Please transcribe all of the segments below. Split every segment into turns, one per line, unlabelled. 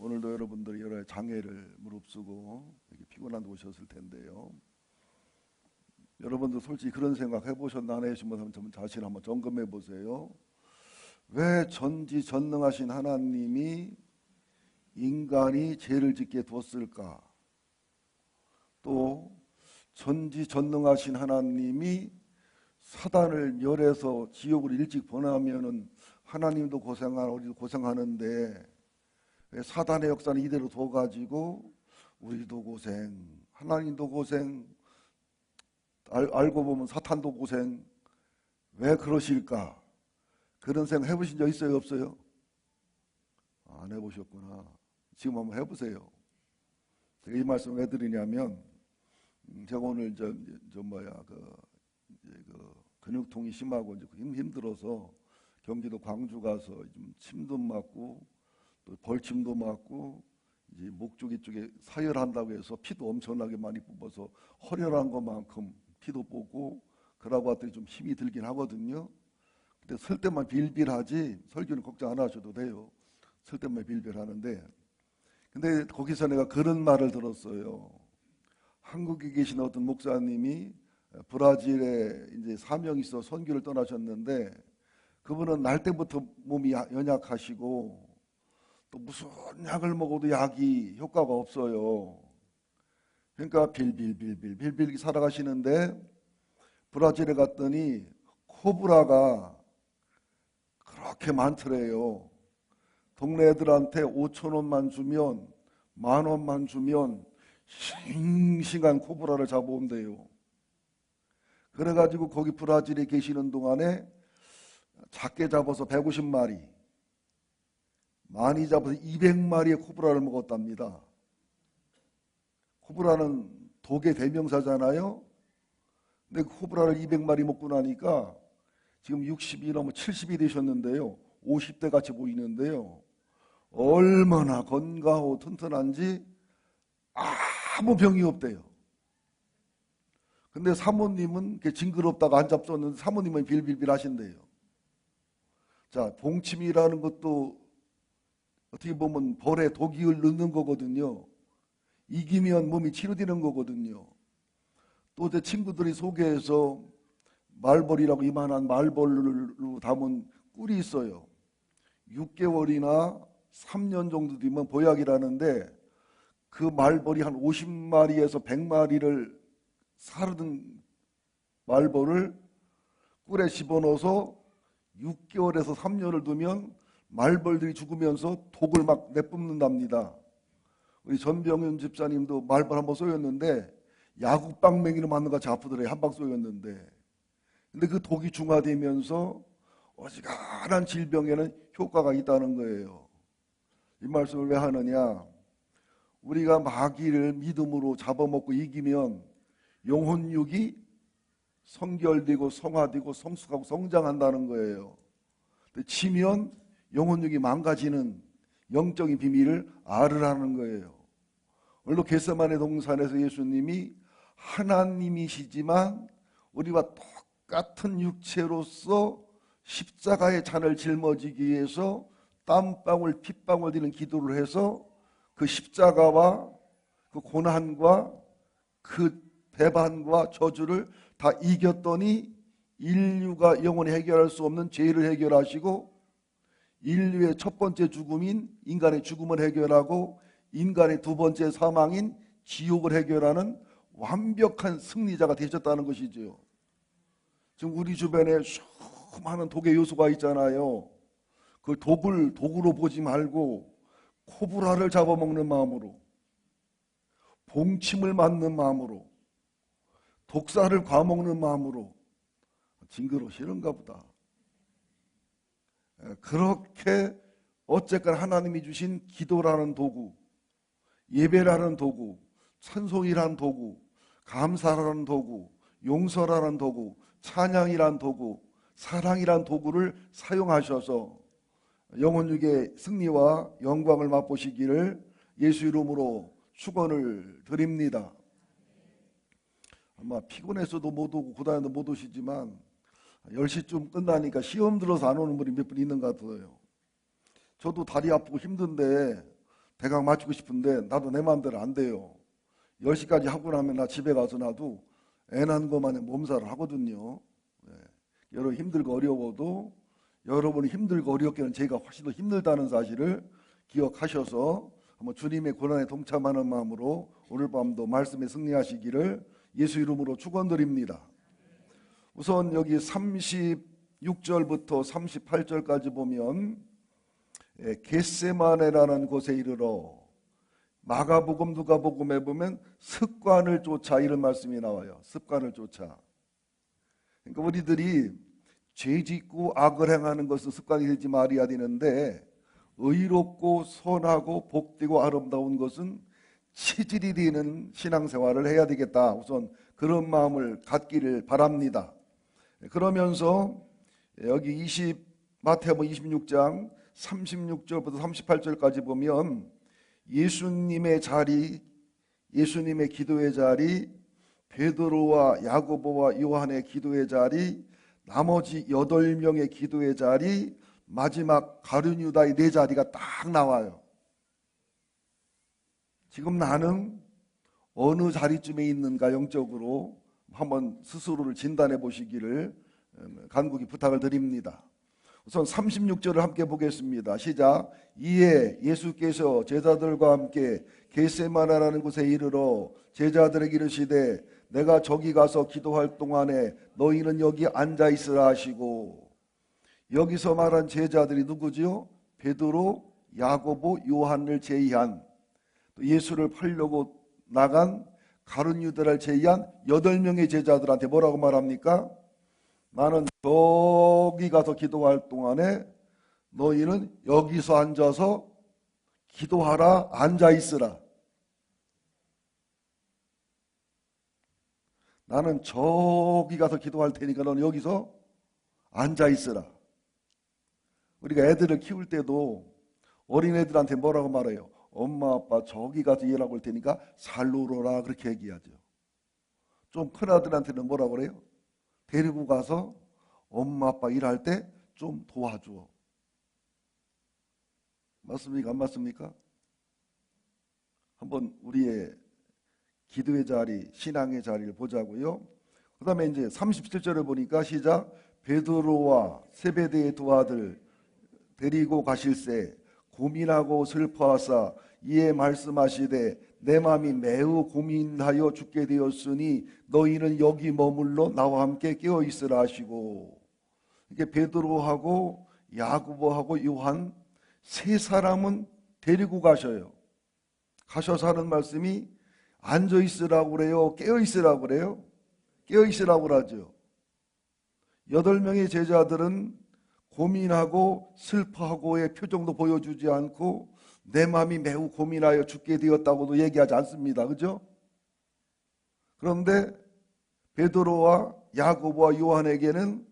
오늘도 여러분들이 여러 장애를 무릅쓰고 이렇게 피곤한 데 오셨을 텐데요. 여러분도 솔직히 그런 생각 해보셨나 안 해보시면 자신 한번 점검해 보세요. 왜 전지전능하신 하나님이 인간이 죄를 짓게 뒀을까? 또 전지전능하신 하나님이 사단을 멸해서 지옥으로 일찍 보내면은 하나님도 고생하고 우리도 고생하는데 왜 사단의 역사는 이대로 둬가지고 우리도 고생, 하나님도 고생, 알고 보면 사탄도 고생, 왜 그러실까? 그런 생각 해보신 적 있어요, 없어요? 안 해보셨구나. 지금 한번 해보세요. 제가 이 말씀 왜 드리냐면, 제가 오늘 근육통이 심하고 이제 힘들어서 경기도 광주 가서 좀 침도 맞고 또 벌침도 맞고 이제 목 쪽이 쪽에 사열한다고 해서 피도 엄청나게 많이 뽑아서 허혈한 것만큼 피도 뽑고 그러고 왔더니 좀 힘이 들긴 하거든요. 근데 설 때만 빌빌하지 설교는 걱정 안 하셔도 돼요. 설 때만 빌빌하는데, 근데 거기서 내가 그런 말을 들었어요. 한국에 계신 어떤 목사님이 브라질에 이제 사명이 있어 선교를 떠나셨는데, 그분은 날 때부터 몸이 연약하시고 또 무슨 약을 먹어도 약이 효과가 없어요. 그러니까 빌빌 살아가시는데, 브라질에 갔더니 코브라가 그렇게 많더래요. 동네 애들한테 5,000원만 주면, 10,000원만 주면 싱싱한 코브라를 잡아온대요. 그래가지고 거기 브라질에 계시는 동안에 작게 잡아서 150마리, 많이 잡아서 200마리의 코브라를 먹었답니다. 코브라는 독의 대명사잖아요. 근데 코브라를 200마리 먹고 나니까 지금 60이 넘어 70이 되셨는데요. 50대 같이 보이는데요. 얼마나 건강하고 튼튼한지 아무 병이 없대요. 근데 사모님은 징그럽다가 안 잡섰는데 사모님은 빌빌빌 하신대요. 자, 봉침이라는 것도 어떻게 보면 벌에 독이 넣는 거거든요. 이기면 몸이 치료되는 거거든요. 또 제 친구들이 소개해서 말벌이라고 이만한 말벌로 담은 꿀이 있어요. 6개월이나 3년 정도 되면 보약이라는데, 그 말벌이 한 50마리에서 100마리를 사르던 말벌을 꿀에 집어넣어서 6개월에서 3년을 두면 말벌들이 죽으면서 독을 막 내뿜는답니다. 우리 전병윤 집사님도 말벌 한번 쏘였는데 야구방맹이로 맞는 것 같이 아프더래요. 한 방 쏘였는데. 근데 그 독이 중화되면서 어지간한 질병에는 효과가 있다는 거예요. 이 말씀을 왜 하느냐? 우리가 마귀를 믿음으로 잡아먹고 이기면 영혼육이 성결되고 성화되고 성숙하고 성장한다는 거예요. 근데 지면 영혼육이 망가지는 영적인 비밀을 알으라는 거예요. 오늘도 겟세마네 동산에서 예수님이 하나님이시지만 우리와 똑같은 육체로서 십자가의 잔을 짊어지기 위해서 땀방울 핏방울 되는 기도를 해서 그 십자가와 그 고난과 그 배반과 저주를 다 이겼더니 인류가 영원히 해결할 수 없는 죄를 해결하시고, 인류의 첫 번째 죽음인 인간의 죽음을 해결하고 인간의 두 번째 사망인 지옥을 해결하는 완벽한 승리자가 되셨다는 것이죠. 지금 우리 주변에 수많은 독의 요소가 있잖아요. 그 독을 독으로 보지 말고 코브라를 잡아먹는 마음으로, 봉침을 맞는 마음으로, 독사를 과먹는 마음으로, 징그러 싫은가 보다. 그렇게 어쨌건 하나님이 주신 기도라는 도구, 예배라는 도구, 찬송이라는 도구, 감사라는 도구, 용서라는 도구, 찬양이라는 도구, 사랑이라는 도구를 사용하셔서 영혼육의 승리와 영광을 맛보시기를 예수 이름으로 축원을 드립니다. 아마 피곤해서도 못 오고 고단해도 못 오시지만 10시쯤 끝나니까 시험 들어서 안 오는 분이 몇 분 있는 것 같아요. 저도 다리 아프고 힘든데 대강 맞추고 싶은데 나도 내 마음대로 안 돼요. 10시까지 하고 나면 나 집에 가서 나도 애 낳은 것만에 몸살을 하거든요. 네. 여러분 힘들고 어려워도 여러분이 힘들고 어렵게는 제가 훨씬 더 힘들다는 사실을 기억하셔서 한번 주님의 고난에 동참하는 마음으로 오늘 밤도 말씀에 승리하시기를 예수 이름으로 축원드립니다. 우선 여기 36절부터 38절까지 보면 겟세마네라는 곳에 이르러 마가복음 누가복음에 보면 습관을 쫓아 이런 말씀이 나와요. 습관을 쫓아. 그러니까 우리들이 죄 짓고 악을 행하는 것은 습관이 되지 말아야 되는데 의롭고 선하고 복되고 아름다운 것은 치질이 되는 신앙생활을 해야 되겠다. 우선 그런 마음을 갖기를 바랍니다. 그러면서 여기 마태복음 26장 36절부터 38절까지 보면 예수님의 자리, 예수님의 기도의 자리, 베드로와 야고보와 요한의 기도의 자리, 나머지 8명의 기도의 자리, 마지막 가룟 유다의 4자리가 딱 나와요. 지금 나는 어느 자리쯤에 있는가 영적으로 한번 스스로를 진단해 보시기를 간곡히 부탁을 드립니다. 우선 36절을 함께 보겠습니다. 시작. 이에 예수께서 제자들과 함께 겟세마네라는 곳에 이르러 제자들에게 이르시되 내가 저기 가서 기도할 동안에 너희는 여기 앉아 있으라 하시고, 여기서 말한 제자들이 누구지요? 베드로, 야고보, 요한을 제의한, 또 예수를 팔려고 나간 가룟 유다를 제의한 8명의 제자들한테 뭐라고 말합니까? 나는 저기 가서 기도할 동안에 너희는 여기서 앉아서 기도하라, 앉아 있으라. 나는 저기 가서 기도할 테니까 너는 여기서 앉아 있으라. 우리가 애들을 키울 때도 어린애들한테 뭐라고 말해요? 엄마 아빠 저기 가서 일하고 올 테니까 잘 놀아라, 그렇게 얘기하죠. 좀 큰 아들한테는 뭐라고 그래요? 데리고 가서 엄마 아빠 일할 때 좀 도와줘. 맞습니까? 안 맞습니까? 한번 우리의 기도의 자리, 신앙의 자리를 보자고요. 그 다음에 이제 37절을 보니까 시작. 베드로와 세베대의 두 아들 데리고 가실새 고민하고 슬퍼하사 이에 말씀하시되 내 마음이 매우 고민하여 죽게 되었으니 너희는 여기 머물러 나와 함께 깨어 있으라 하시고, 이게 베드로하고 야고보하고 요한 3사람은 데리고 가셔요. 가셔서 하는 말씀이 앉아 있으라고 그래요? 깨어 있으라고 그래요? 깨어 있으라고 그러죠. 8명의 제자들은 고민하고 슬퍼하고의 표정도 보여주지 않고 내 마음이 매우 고민하여 죽게 되었다고도 얘기하지 않습니다. 그죠? 그런데 베드로와 야고보와 요한에게는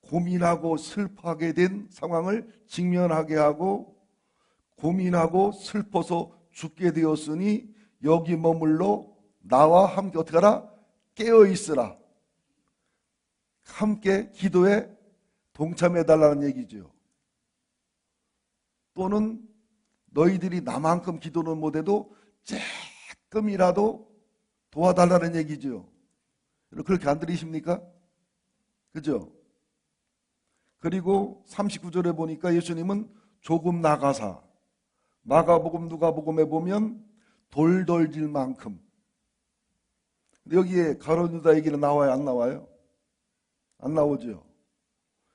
고민하고 슬퍼하게 된 상황을 직면하게 하고 고민하고 슬퍼서 죽게 되었으니 여기 머물러 나와 함께 어떻게 하라? 깨어 있으라. 함께 기도에 동참해 달라는 얘기죠. 또는 너희들이 나만큼 기도는 못해도 조금이라도 도와달라는 얘기죠. 그렇게 안 들리십니까? 그죠? 그리고 39절에 보니까 예수님은 조금 나가사, 마가복음 누가복음에 보면 돌 덜질 만큼. 근데 여기에 가룟 유다 얘기는 나와요, 안 나와요? 안 나오죠.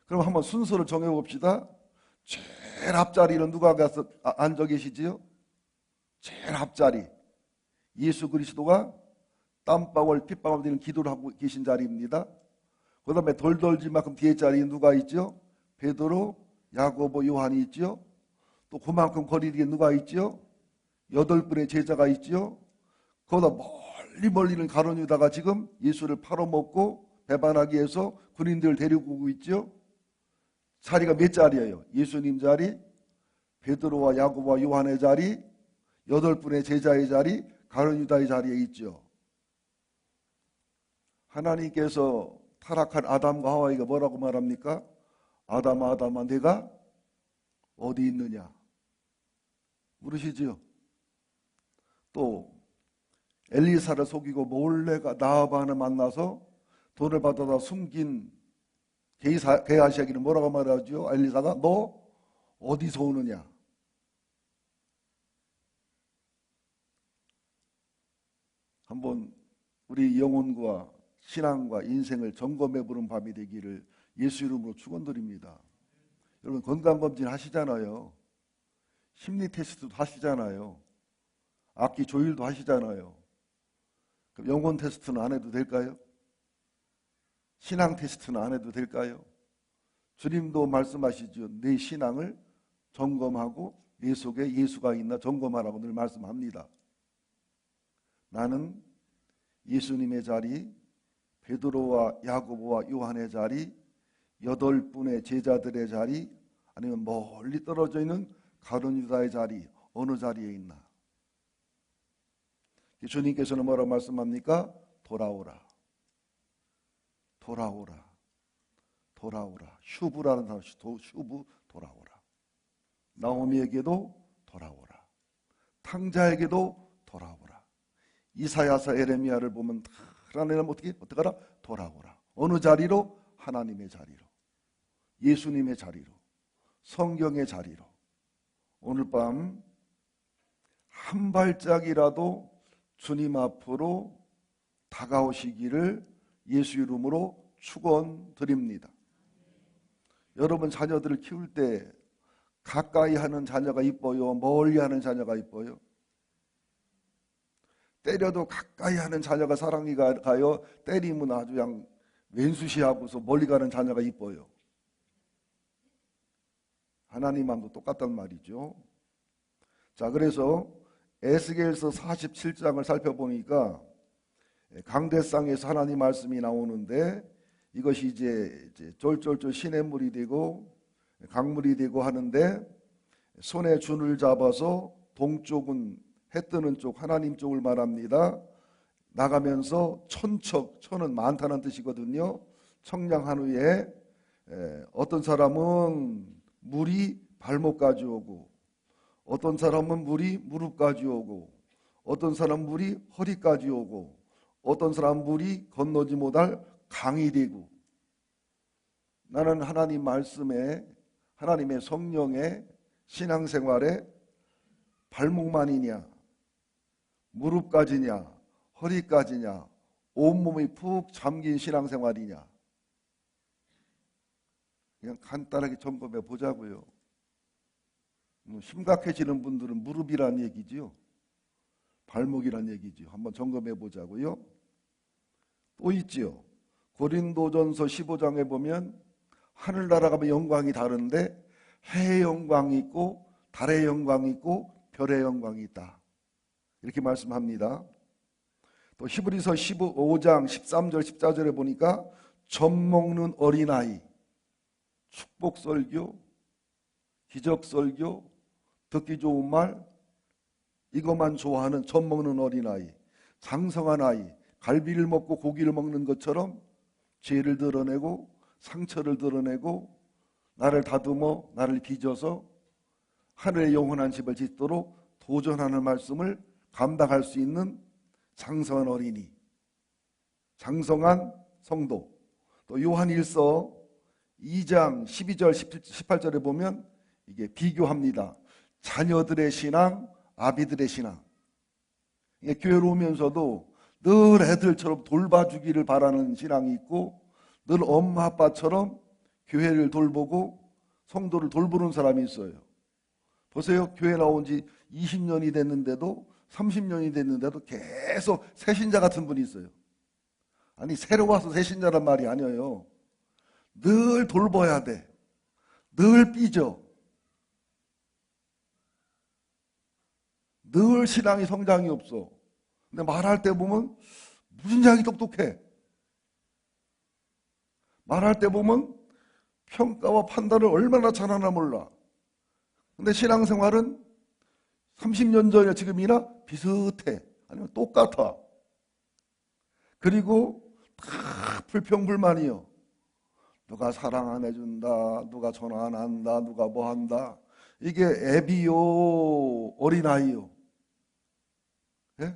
그럼 한번 순서를 정해봅시다. 제일 앞자리는 누가 가서 앉아 계시지요? 제일 앞자리. 예수 그리스도가 땀방울 핏방울 되는 기도를 하고 계신 자리입니다. 그 다음에 돌돌질 만큼 뒤에 자리에 누가 있죠? 베드로, 야고보, 요한이 있죠. 또 그만큼 거리 뒤에 누가 있죠? 8분의 제자가 있죠. 거기다 멀리는 가룟 유다가 지금 예수를 팔아먹고 배반하기 위해서 군인들을 데리고 오고 있죠. 자리가 몇 자리예요? 예수님 자리, 베드로와 야고보와 요한의 자리, 8분의 제자의 자리, 가룟 유다의 자리에 있죠. 하나님께서 타락한 아담과 하와이가 뭐라고 말합니까? 아담아 아담아 내가 어디 있느냐 물으시지요. 또 엘리사를 속이고 몰래가 나아반을 만나서 돈을 받아다 숨긴 게하시에게는 뭐라고 말하죠? 엘리사가 너 어디서 오느냐? 한번 우리 영혼과 신앙과 인생을 점검해 보는 밤이 되기를 예수 이름으로 축원드립니다. 여러분 건강검진 하시잖아요. 심리 테스트도 하시잖아요. 악기 조율도 하시잖아요. 그럼 영혼 테스트는 안 해도 될까요? 신앙 테스트는 안 해도 될까요? 주님도 말씀하시죠. 내 신앙을 점검하고 내 속에 예수가 있나 점검하라고 늘 말씀합니다. 나는 예수님의 자리, 베드로와 야고보와 요한의 자리, 8분의 제자들의 자리, 아니면 멀리 떨어져 있는 가룟 유다의 자리, 어느 자리에 있나? 주님께서는 뭐라고 말씀합니까? 돌아오라. 돌아오라. 돌아오라. 슈브라는 단어, 슈브, 돌아오라. 나오미에게도 돌아오라. 탕자에게도 돌아오라. 이사야서 에레미야를 보면 하나님은 어떻게 하라? 돌아오라. 어느 자리로? 하나님의 자리로. 예수님의 자리로. 성경의 자리로. 오늘 밤 한 발짝이라도 주님 앞으로 다가오시기를 예수 이름으로 축원드립니다. 여러분 자녀들을 키울 때 가까이 하는 자녀가 이뻐요? 멀리 하는 자녀가 이뻐요? 때려도 가까이 하는 자녀가 사랑이 가요? 때리면 아주 그냥 왼수시하고서 멀리 가는 자녀가 이뻐요? 하나님 마음도 똑같단 말이죠. 자, 그래서 에스겔서 47장을 살펴보니까 강대상에서 하나님 말씀이 나오는데 이것이 이제 쫄쫄쫄 시냇물이 되고 강물이 되고 하는데 손에 준을 잡아서 동쪽은 해 뜨는 쪽 하나님 쪽을 말합니다. 나가면서 천척, 천은 많다는 뜻이거든요. 청량한 후에 어떤 사람은 물이 발목까지 오고 어떤 사람은 물이 무릎까지 오고 어떤 사람은 물이 허리까지 오고 어떤 사람은 물이 건너지 못할 강이 되고 나는 하나님 말씀에 하나님의 성령의 신앙생활에 발목만이냐 무릎까지냐 허리까지냐 온몸이 푹 잠긴 신앙생활이냐 그냥 간단하게 점검해 보자고요. 심각해지는 분들은 무릎이란 얘기지요. 발목이란 얘기지요. 한번 점검해 보자고요. 또 있지요. 고린도전서 15장에 보면 하늘나라 가면 영광이 다른데 해의 영광이 있고 달의 영광이 있고 별의 영광이 있다. 이렇게 말씀합니다. 또 히브리서 15장 13절 14절에 보니까 젖 먹는 어린아이 축복설교 기적설교 듣기 좋은 말 이것만 좋아하는 젖 먹는 어린아이 장성한 아이 갈비를 먹고 고기를 먹는 것처럼 죄를 드러내고 상처를 드러내고 나를 다듬어 나를 빚어서 하늘의 영원한 집을 짓도록 도전하는 말씀을 감당할 수 있는 장성한 어린이 장성한 성도 또 요한일서 2장 12절 18절에 보면 이게 비교합니다. 자녀들의 신앙, 아비들의 신앙. 교회로 오면서도 늘 애들처럼 돌봐주기를 바라는 신앙이 있고 늘 엄마 아빠처럼 교회를 돌보고 성도를 돌보는 사람이 있어요. 보세요. 교회 나온 지 20년이 됐는데도 30년이 됐는데도 계속 새신자 같은 분이 있어요. 아니 새로 와서 새신자란 말이 아니에요. 늘 돌봐야 돼. 늘 삐져. 늘 신앙이 성장이 없어. 근데 말할 때 보면 무진장이 똑똑해. 말할 때 보면 평가와 판단을 얼마나 잘하나 몰라. 근데 신앙생활은 30년 전이나 지금이나 비슷해. 아니면 똑같아. 그리고 다 불평불만이요. 누가 사랑 안 해준다. 누가 전화 안 한다. 누가 뭐 한다. 이게 애비요. 어린아이요. 예?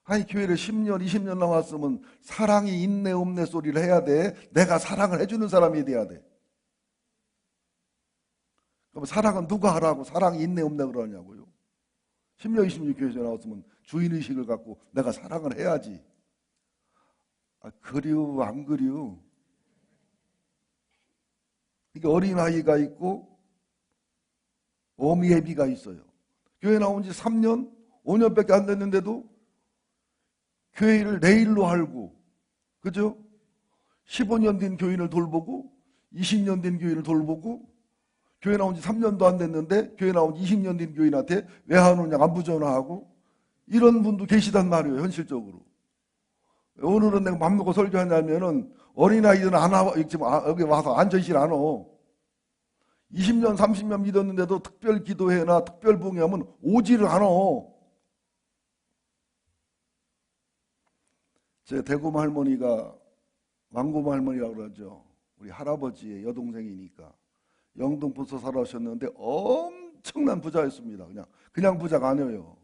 아니 교회를 10년, 20년 나왔으면 사랑이 있네 없네 소리를 해야 돼. 내가 사랑을 해주는 사람이 돼야 돼. 그럼 사랑은 누가 하라고 사랑이 있네 없네 그러냐고요. 10년, 20년 교회에서 나왔으면 주인의식을 갖고 내가 사랑을 해야지. 그리우 안 그리우. 이게 어린아이가 있고 어미애비가 있어요. 교회 나온 지 3년, 5년밖에 안 됐는데도 교회를 내일로 알고, 그죠? 15년 된 교인을 돌보고 20년 된 교인을 돌보고 교회 나온 지 3년도 안 됐는데 교회 나온 지 20년 된 교인한테 왜 안 오냐 안부 전화하고 이런 분도 계시단 말이에요. 현실적으로. 오늘은 내가 맘 놓고 설교하냐면은 어린아이들은 안 와, 여기 와서 앉아있질 않아. 20년 30년 믿었는데도 특별 기도회나 특별 봉회하면 오지를 않아. 제 대구마 할머니가 왕고마 할머니라고 그러죠. 우리 할아버지의 여동생이니까 영등포에서 살아오셨는데 엄청난 부자였습니다. 그냥 부자가 아니에요.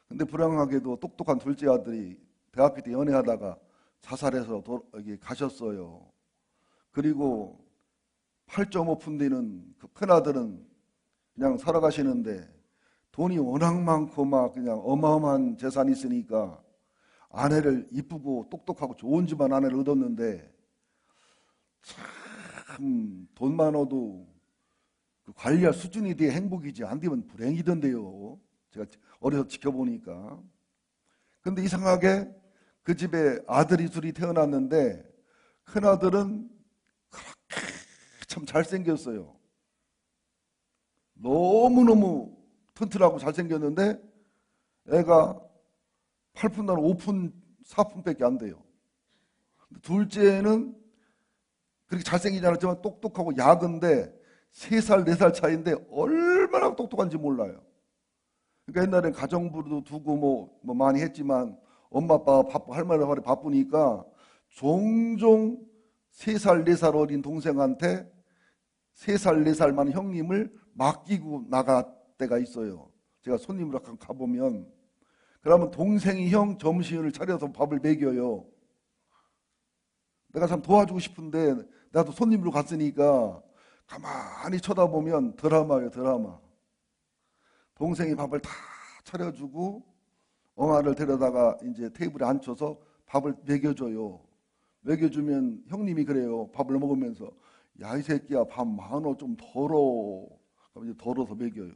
근데 불행하게도 똑똑한 둘째 아들이 대학교 때 연애하다가 자살해서 여기 가셨어요. 그리고 8.5푼 되는 그 큰아들은 그냥 살아가시는데 돈이 워낙 많고 막 그냥 어마어마한 재산이 있으니까 아내를 이쁘고 똑똑하고 좋은 집안 아내를 얻었는데 참 돈 많아도 그 관리할 수준이 돼야 행복이지 안 되면 불행이던데요. 제가 어려서 지켜보니까. 근데 이상하게 그 집에 아들이 둘이 태어났는데 큰아들은 그렇게 참 잘생겼어요. 너무너무 튼튼하고 잘생겼는데 애가 8푼 나는 5푼, 4푼밖에 안 돼요. 둘째는 그렇게 잘생기지 않았지만 똑똑하고 야근데 3살, 4살 차이인데 얼마나 똑똑한지 몰라요. 그러니까 옛날엔 가정부도 두고 뭐 많이 했지만 엄마 아빠가 할머니 바쁘니까 종종 3살, 4살 어린 동생한테 3살, 4살 많은 형님을 맡기고 나갈 때가 있어요. 제가 손님으로 가보면 그러면 동생이 형 점심을 차려서 밥을 먹여요. 내가 참 도와주고 싶은데 나도 손님으로 갔으니까 가만히 쳐다보면 드라마예요, 드라마. 동생이 밥을 다 차려주고 엉아를 데려다가 이제 테이블에 앉혀서 밥을 먹여줘요. 먹여주면 형님이 그래요. 밥을 먹으면서 야, 이 새끼야 밥 많어 좀 덜어. 그럼 이제 덜어서 먹여요.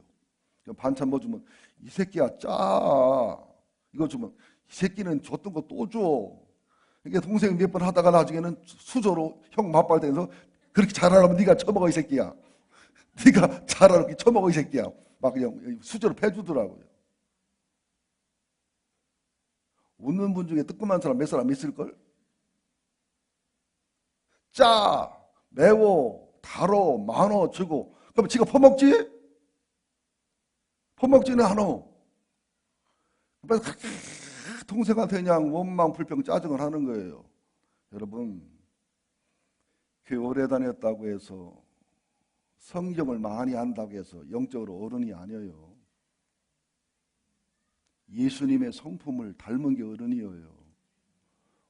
반찬 뭐 주면 이 새끼야 짜. 이거 주면 이 새끼는 줬던 거 또 줘. 이게 동생이 몇 번 하다가 나중에는 수저로 형 맛발 대면서 그렇게 잘하려면 네가 처먹어 이 새끼야. 네가 잘하려면 처먹어 이 새끼야. 막 그냥 수저로 패주더라고요. 웃는 분 중에 뜨끔한 사람 몇 사람 있을걸? 짜, 매워, 달어, 많어, 주고. 그럼 지가 퍼먹지? 퍼먹지는 않아. 그래서 동생한테 그냥 원망, 불평, 짜증을 하는 거예요. 여러분, 교회 오래 다녔다고 해서 성경을 많이 안다고 해서 영적으로 어른이 아니에요. 예수님의 성품을 닮은 게 어른이에요.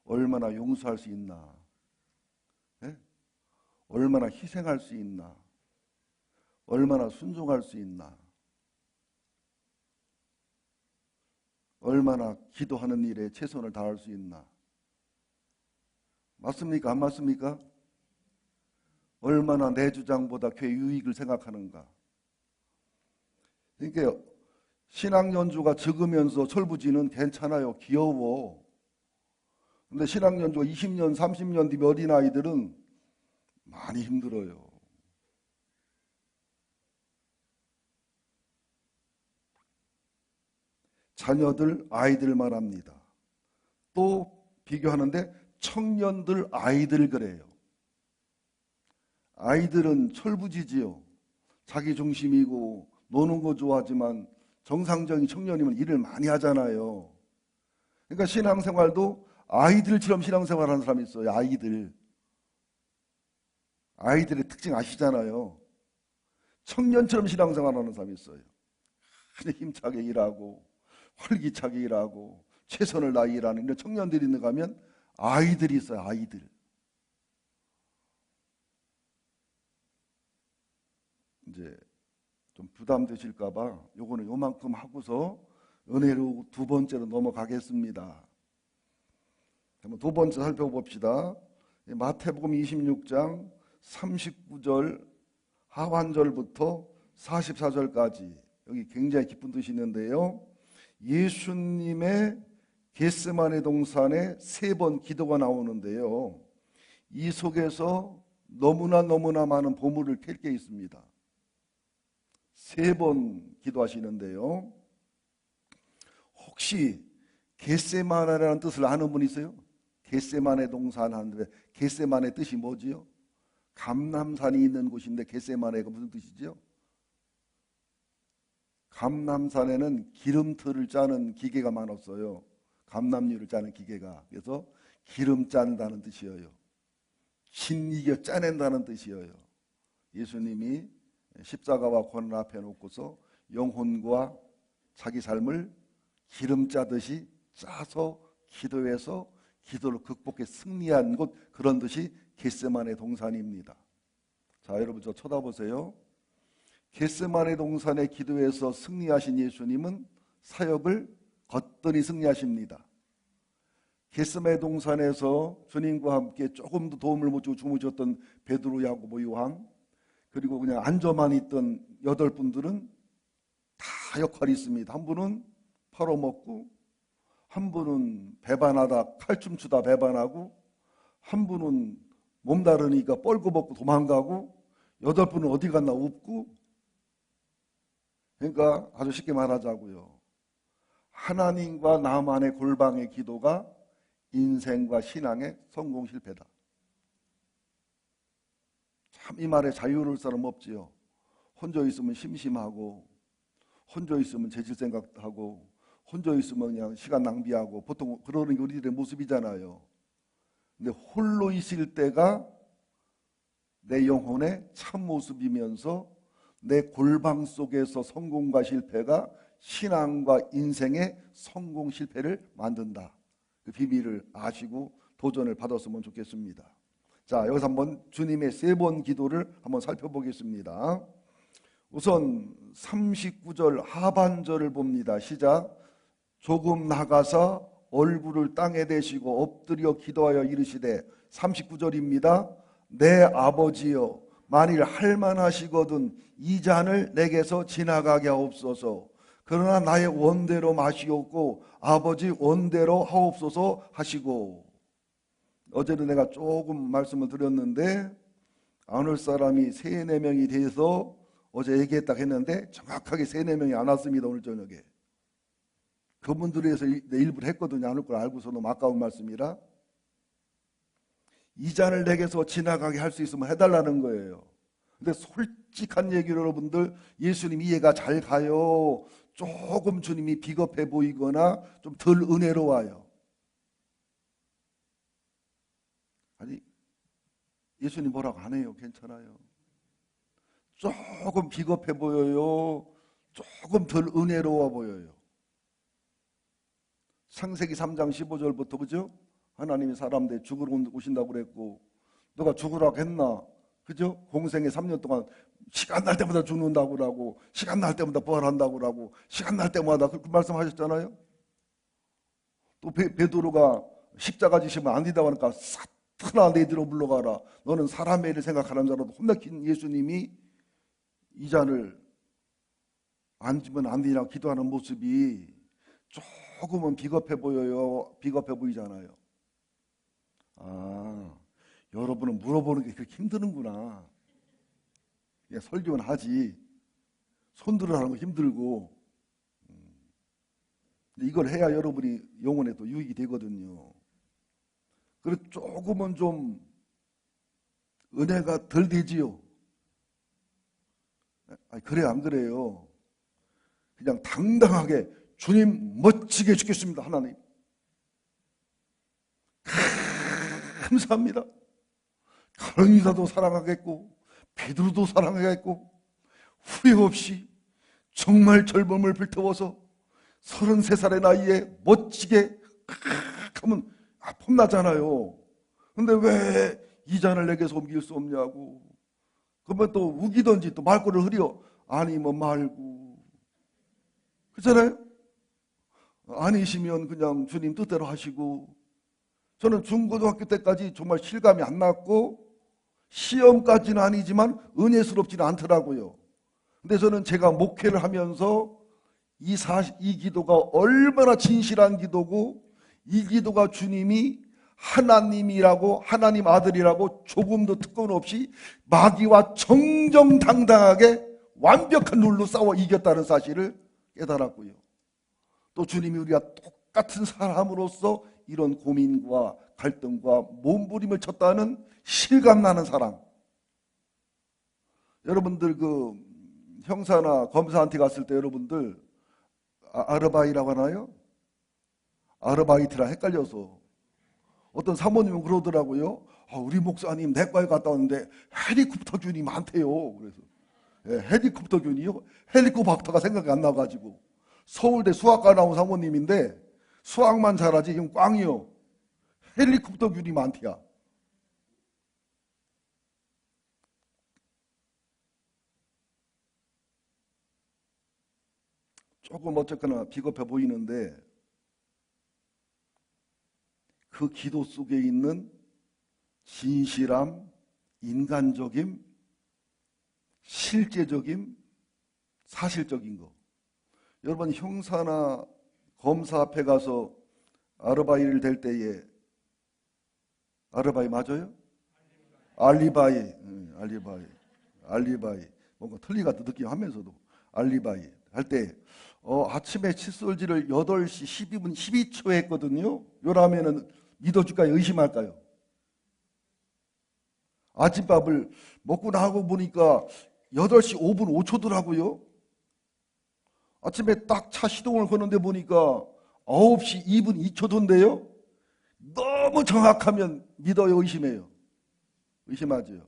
얼마나 용서할 수 있나? 네? 얼마나 희생할 수 있나? 얼마나 순종할 수 있나? 얼마나 기도하는 일에 최선을 다할 수 있나? 맞습니까? 안 맞습니까? 얼마나 내 주장보다 교회 유익을 생각하는가? 그러니까 신앙 연주가 적으면서 철부지는 괜찮아요. 귀여워. 근데 신앙 연주가 20년, 30년 뒤 어린아이들은 많이 힘들어요. 자녀들, 아이들 말합니다. 또 비교하는데 청년들, 아이들 그래요. 아이들은 철부지지요. 자기 중심이고 노는 거 좋아하지만 정상적인 청년이면 일을 많이 하잖아요. 그러니까 신앙생활도 아이들처럼 신앙생활하는 사람이 있어요. 아이들의 특징 아시잖아요. 청년처럼 신앙생활하는 사람이 있어요. 그냥 힘차게 일하고 활기차게 일하고 최선을 다해 일하는 이런 청년들이 있는가 하면 아이들이 있어요. 아이들. 이제 좀 부담되실까 봐 요거는 요만큼 하고서 은혜로 두 번째로 넘어가겠습니다. 한번 두 번째 살펴봅시다. 마태복음 26장 39절 하반절부터 44절까지 여기 굉장히 깊은 뜻이 있는데요. 예수님의 겟세마네 동산에 세 번 기도가 나오는데요. 이 속에서 너무나 많은 보물을 캘 게 있습니다. 세 번 기도하시는데요. 혹시 겟세마네라는 뜻을 아는 분 있어요? 겟세마네 동산 하는데 겟세마네 뜻이 뭐지요? 감람산이 있는 곳인데 겟세마네가 무슨 뜻이지요? 감람산에는 기름틀을 짜는 기계가 많았어요. 감람유를 짜는 기계가. 그래서 기름 짠다는 뜻이에요. 진이겨 짜낸다는 뜻이에요. 예수님이 십자가와 고난 앞에 놓고서 영혼과 자기 삶을 기름 짜듯이 짜서 기도해서 기도를 극복해 승리한 곳, 그런 뜻이 겟세마네 동산입니다. 자, 여러분 저 쳐다보세요. 겟세마네 동산의 기도에서 승리하신 예수님은 사역을 거뜬히 승리하십니다. 겟세마네 동산에서 주님과 함께 조금도 도움을 못 주고 주무셨던 베드로, 야고보, 요한, 그리고 그냥 앉아만 있던 8분들은 다 역할이 있습니다. 한 분은 팔아먹고, 한 분은 배반하다 칼춤 추다 배반하고, 한 분은 몸다르니까 뻘거벗고 도망가고, 8분은 어디 갔나 없고. 그러니까 아주 쉽게 말하자고요. 하나님과 나만의 골방의 기도가 인생과 신앙의 성공 실패다. 참 이 말에 자유로울 사람 없지요. 혼자 있으면 심심하고, 혼자 있으면 재질 생각하고, 혼자 있으면 그냥 시간 낭비하고, 보통 그러는 게 우리들의 모습이잖아요. 근데 홀로 있을 때가 내 영혼의 참 모습이면서 내 골방 속에서 성공과 실패가 신앙과 인생의 성공 실패를 만든다. 그 비밀을 아시고 도전을 받았으면 좋겠습니다. 자, 여기서 한번 주님의 세 번 기도를 한번 살펴보겠습니다. 우선 39절 하반절을 봅니다. 시작. 조금 나가서 얼굴을 땅에 대시고 엎드려 기도하여 이르시되, 39절입니다. 내 아버지여, 만일 할만하시거든 이 잔을 내게서 지나가게 하옵소서. 그러나 나의 원대로 마시옵고 아버지 원대로 하옵소서 하시고. 어제도 내가 조금 말씀을 드렸는데 안 올 사람이 3, 4명이 돼서 어제 얘기했다 했는데 정확하게 3, 4명이 안 왔습니다. 오늘 저녁에. 그분들이 해서 내 일부러 했거든요. 안 올 걸 알고서 너무 아까운 말씀이라. 이 잔을 내게서 지나가게 할 수 있으면 해달라는 거예요. 근데 솔직한 얘기로 여러분들, 예수님 이해가 잘 가요. 조금 주님이 비겁해 보이거나 좀 덜 은혜로워요. 아니, 예수님 뭐라고 안 해요. 괜찮아요. 조금 비겁해 보여요. 조금 덜 은혜로워 보여요. 창세기 3장 15절부터 그죠? 하나님이 사람들 죽으러 오신다고 그랬고, 너가 죽으라고 했나? 그죠? 공생에 3년 동안 시간 날 때마다 죽는다고 그러고, 시간 날 때마다 부활한다고 그러고, 시간 날 때마다 그 말씀하셨잖아요. 또 베드로가 십자가 지시면 안 된다고 하니까 사탄아 내 뒤로 물러가라. 너는 사람의 일을 생각하는 자라도 혼내킨 예수님이 이 잔을 안 주면 안 되냐고 기도하는 모습이 조금은 비겁해 보여요. 비겁해 보이잖아요. 아, 여러분은 물어보는 게 그렇게 힘드는구나. 예, 설교는 하지. 손들어 하는 거 힘들고. 근데 이걸 해야 여러분이 영혼에 또 유익이 되거든요. 그래서 조금은 좀 은혜가 덜 되지요. 아니, 그래 안 그래요? 그냥 당당하게 주님 멋지게 해주겠습니다. 하나님 감사합니다. 가룟유다도 사랑하겠고 베드로도 사랑하겠고 후회 없이 정말 젊음을 불태워서 33살의 나이에 멋지게 하면 폼나잖아요. 근데 왜 이 잔을 내게서 옮길 수 없냐고. 그러면 또 우기든지 또 말꼬리를 흐려. 아니면 말고. 그렇잖아요? 아니시면 그냥 주님 뜻대로 하시고. 저는 중고등학교 때까지 정말 실감이 안 났고 시험까지는 아니지만 은혜스럽지는 않더라고요. 근데 저는 제가 목회를 하면서 이 기도가 얼마나 진실한 기도고 이 기도가 주님이 하나님이라고 하나님 아들이라고 조금도 특권 없이 마귀와 정정당당하게 완벽한 룰로 싸워 이겼다는 사실을 깨달았고요. 또 주님이 우리가 똑같은 사람으로서 이런 고민과 갈등과 몸부림을 쳤다는 실감나는 사랑. 여러분들 그 형사나 검사한테 갔을 때 여러분들 아르바이라고 하나요? 아르바이트랑 헷갈려서 어떤 사모님은 그러더라고요. 우리 목사님 내과에 갔다 왔는데 헬리콥터균이 많대요. 그래서 헬리콥터균이요? 헬리코박터가 생각이 안 나가지고 서울대 수학과 나온 사모님인데 수학만 잘하지 이건 꽝이요. 헬리콥터균이 많대야. 조금 어쨌거나 비겁해 보이는데 그 기도 속에 있는 진실함, 인간적임, 실제적임, 사실적인 거. 여러분 형사나 검사 앞에 가서 아르바이를 댈 때에 아르바이 맞아요? 알리바이 뭔가 틀리 같은 느낌 하면서도 알리바이 할 때 아침에 칫솔질을 8시 12분 12초에 했거든요. 요라면은 믿어줄까요? 의심할까요? 아침밥을 먹고 나하고 보니까 8시 5분 5초더라고요. 아침에 딱 차 시동을 거는데 보니까 9시 2분 2초던데요. 너무 정확하면 믿어요? 의심해요? 의심하죠.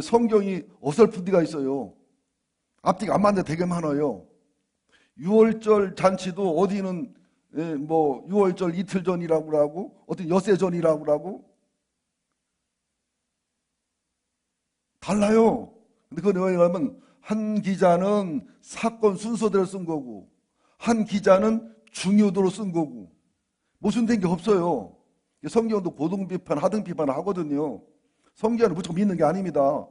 성경이 어설픈 데가 있어요. 앞뒤가 안 맞는데 되게 많아요. 6월절 잔치도 어디는 뭐 6월절 이틀 전이라고 하고 어떤 엿새 전이라고 하고 달라요. 근데 그건 왜냐하면 한 기자는 사건 순서대로 쓴 거고 한 기자는 중요도로 쓴 거고 모순된 게 없어요. 성경도 고등 비판, 하등 비판을 하거든요. 성경을 무조건 믿는 게 아닙니다.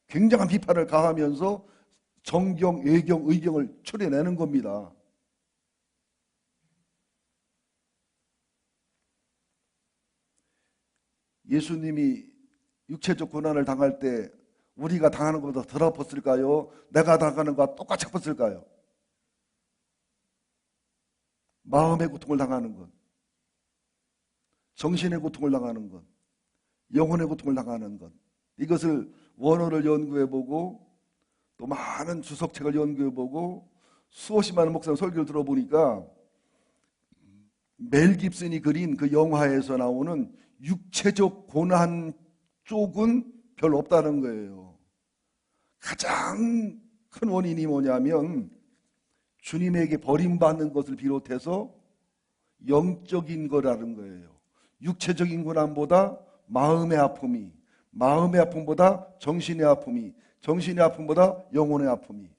굉장한 비판을 가하면서 정경, 외경, 의경을 추려내는 겁니다. 예수님이 육체적 고난을 당할 때 우리가 당하는 것보다 덜 아팠을까요? 내가 당하는 것과 똑같이 아팠을까요? 마음의 고통을 당하는 것, 정신의 고통을 당하는 것, 영혼의 고통을 당하는 것, 이것을 원어를 연구해보고 또 많은 주석책을 연구해보고 수없이 많은 목사님 설교를 들어보니까 멜 깁슨이 그린 그 영화에서 나오는 육체적 고난 쪽은 별로 없다는 거예요. 가장 큰 원인이 뭐냐면 주님에게 버림받는 것을 비롯해서 영적인 거라는 거예요. 육체적인 고난보다 마음의 아픔이, 마음의 아픔보다 정신의 아픔이, 정신의 아픔보다 영혼의 아픔이.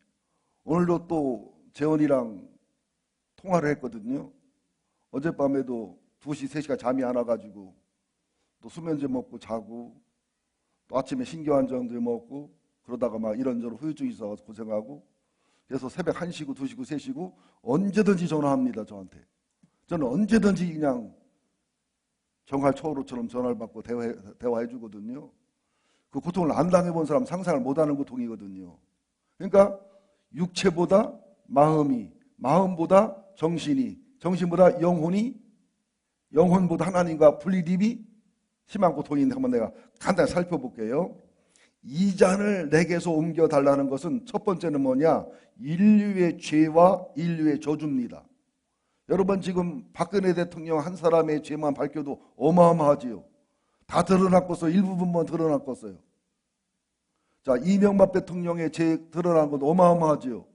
오늘도 또 재원이랑 통화를 했거든요. 어젯밤에도 2시, 3시가 잠이 안 와가지고 또 수면제 먹고 자고 또 아침에 신경안정제 먹고 그러다가 막 이런저런 후유증이 있어서 고생하고 그래서 새벽 1시고 2시고 3시고 언제든지 전화합니다. 저한테. 저는 언제든지 그냥 정할 초월호처럼 전화를 받고 대화해 주거든요. 그 고통을 안 당해본 사람 상상을 못하는 고통이거든요. 그러니까 육체보다 마음이, 마음보다 정신이, 정신보다 영혼이, 영혼보다 하나님과 분리됨이 심한 고통인데 한번 내가 간단히 살펴볼게요. 이 잔을 내게서 옮겨달라는 것은 첫 번째는 뭐냐? 인류의 죄와 인류의 저주입니다. 여러분 지금 박근혜 대통령 한 사람의 죄만 밝혀도 어마어마하지요. 다 드러났겠어요. 일부분만 드러났겠어요. 자, 이명박 대통령의 죄 드러난 것도 어마어마하지요.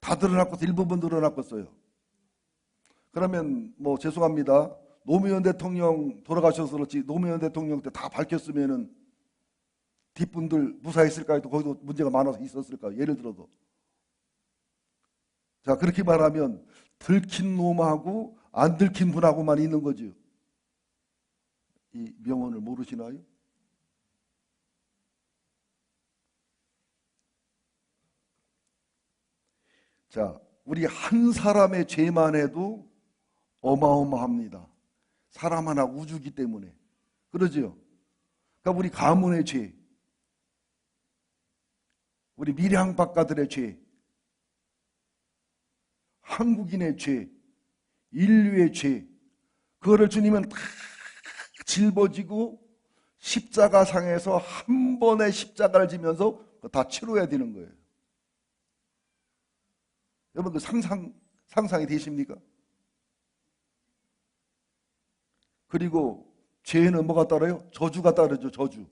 다 드러났겠어요. 일부분 드러났겠어요. 그러면 뭐 죄송합니다. 노무현 대통령 돌아가셔서 그렇지 노무현 대통령 때 다 밝혔으면은 뒷분들 무사했을까요? 또 거기도 문제가 많아서 있었을까요? 예를 들어서. 자, 그렇게 말하면 들킨 놈하고 안 들킨 분하고만 있는 거죠. 이 명언을 모르시나요? 자, 우리 한 사람의 죄만 해도 어마어마합니다. 사람 하나 우주기 때문에. 그러죠? 그러니까 우리 가문의 죄, 우리 밀양 박가들의 죄, 한국인의 죄, 인류의 죄, 그거를 주님은 다 짊어지고 십자가상에서 한 번의 십자가를 지면서 다 치러야 되는 거예요. 여러분 그 상상이 되십니까? 그리고 죄는 뭐가 따라요? 저주가 따르죠. 저주.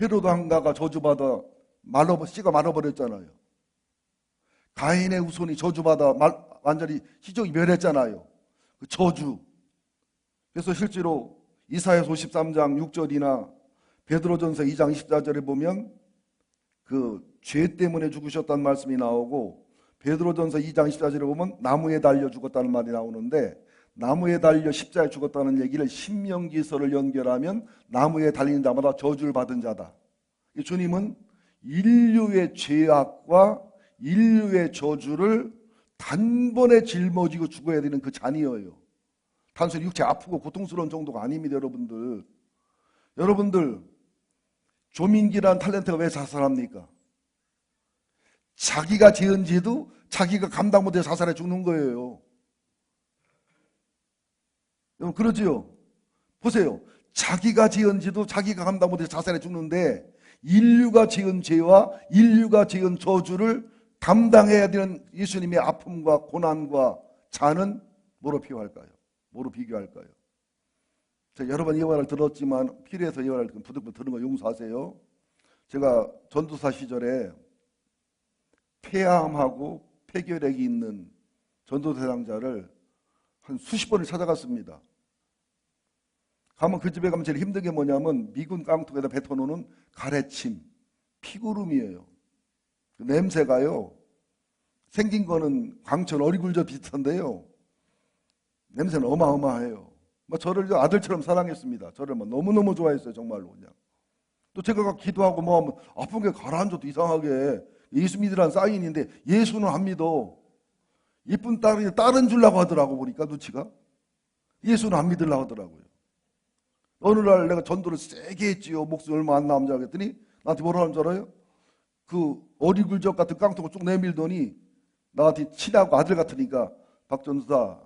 헤로드 왕가가 저주받아 씨가 말아버렸잖아요. 가인의 후손이 저주받아 완전히 희족이 멸했잖아요. 그 저주. 그래서 실제로 이사야서 53장 6절이나 베드로전서 2장 24절에 보면 그 죄 때문에 죽으셨다는 말씀이 나오고 베드로전서 2장 24절에 보면 나무에 달려 죽었다는 말이 나오는데 나무에 달려 십자가에 죽었다는 얘기를 신명기서를 연결하면 나무에 달리는 자마다 저주를 받은 자다. 주님은 인류의 죄악과 인류의 저주를 단번에 짊어지고 죽어야 되는 그 잔이에요. 단순히 육체 아프고 고통스러운 정도가 아닙니다. 여러분들 조민기라는 탤런트가 왜 자살합니까? 자기가 지은 죄도 자기가 감당 못해 자살해 죽는 거예요. 여러분 그러지요? 보세요. 자기가 지은 죄도 자기가 감당 못해 자살해 죽는데 인류가 지은 죄와 인류가 지은 저주를 감당해야 되는 예수님의 아픔과 고난과 잔은 뭐로 비교할까요? 뭐로 비교할까요? 제가 여러 번 이 말을 들었지만 필요해서 이 말을 부득부득 들은 거 용서하세요. 제가 전도사 시절에 폐암하고 폐결핵이 있는 전도 대상자를 한 수십 번을 찾아갔습니다. 가면 그 집에 가면 제일 힘든 게 뭐냐면 미군 깡통에다 뱉어놓는 가래침, 피구름이에요. 그 냄새가요. 생긴 거는 광천 어리굴젓 비슷한데요. 냄새는 어마어마해요. 저를 아들처럼 사랑했습니다. 저를 너무너무 좋아했어요. 정말로 그냥. 또 제가 기도하고 뭐 하면 아픈 게 가라앉아도 이상하게 예수 믿으라는 사인인데 예수는 안 믿어. 이쁜 딸은 주려고 하더라고 보니까 눈치가. 예수는 안 믿으려고 하더라고요. 어느 날 내가 전도를 세게 했지요. 목숨 얼마 안 남자 그랬더니 나한테 뭐라 하는 줄 알아요? 그 어리굴젓 같은 깡통을 쭉 내밀더니 나한테 친하고 아들 같으니까 박 전도사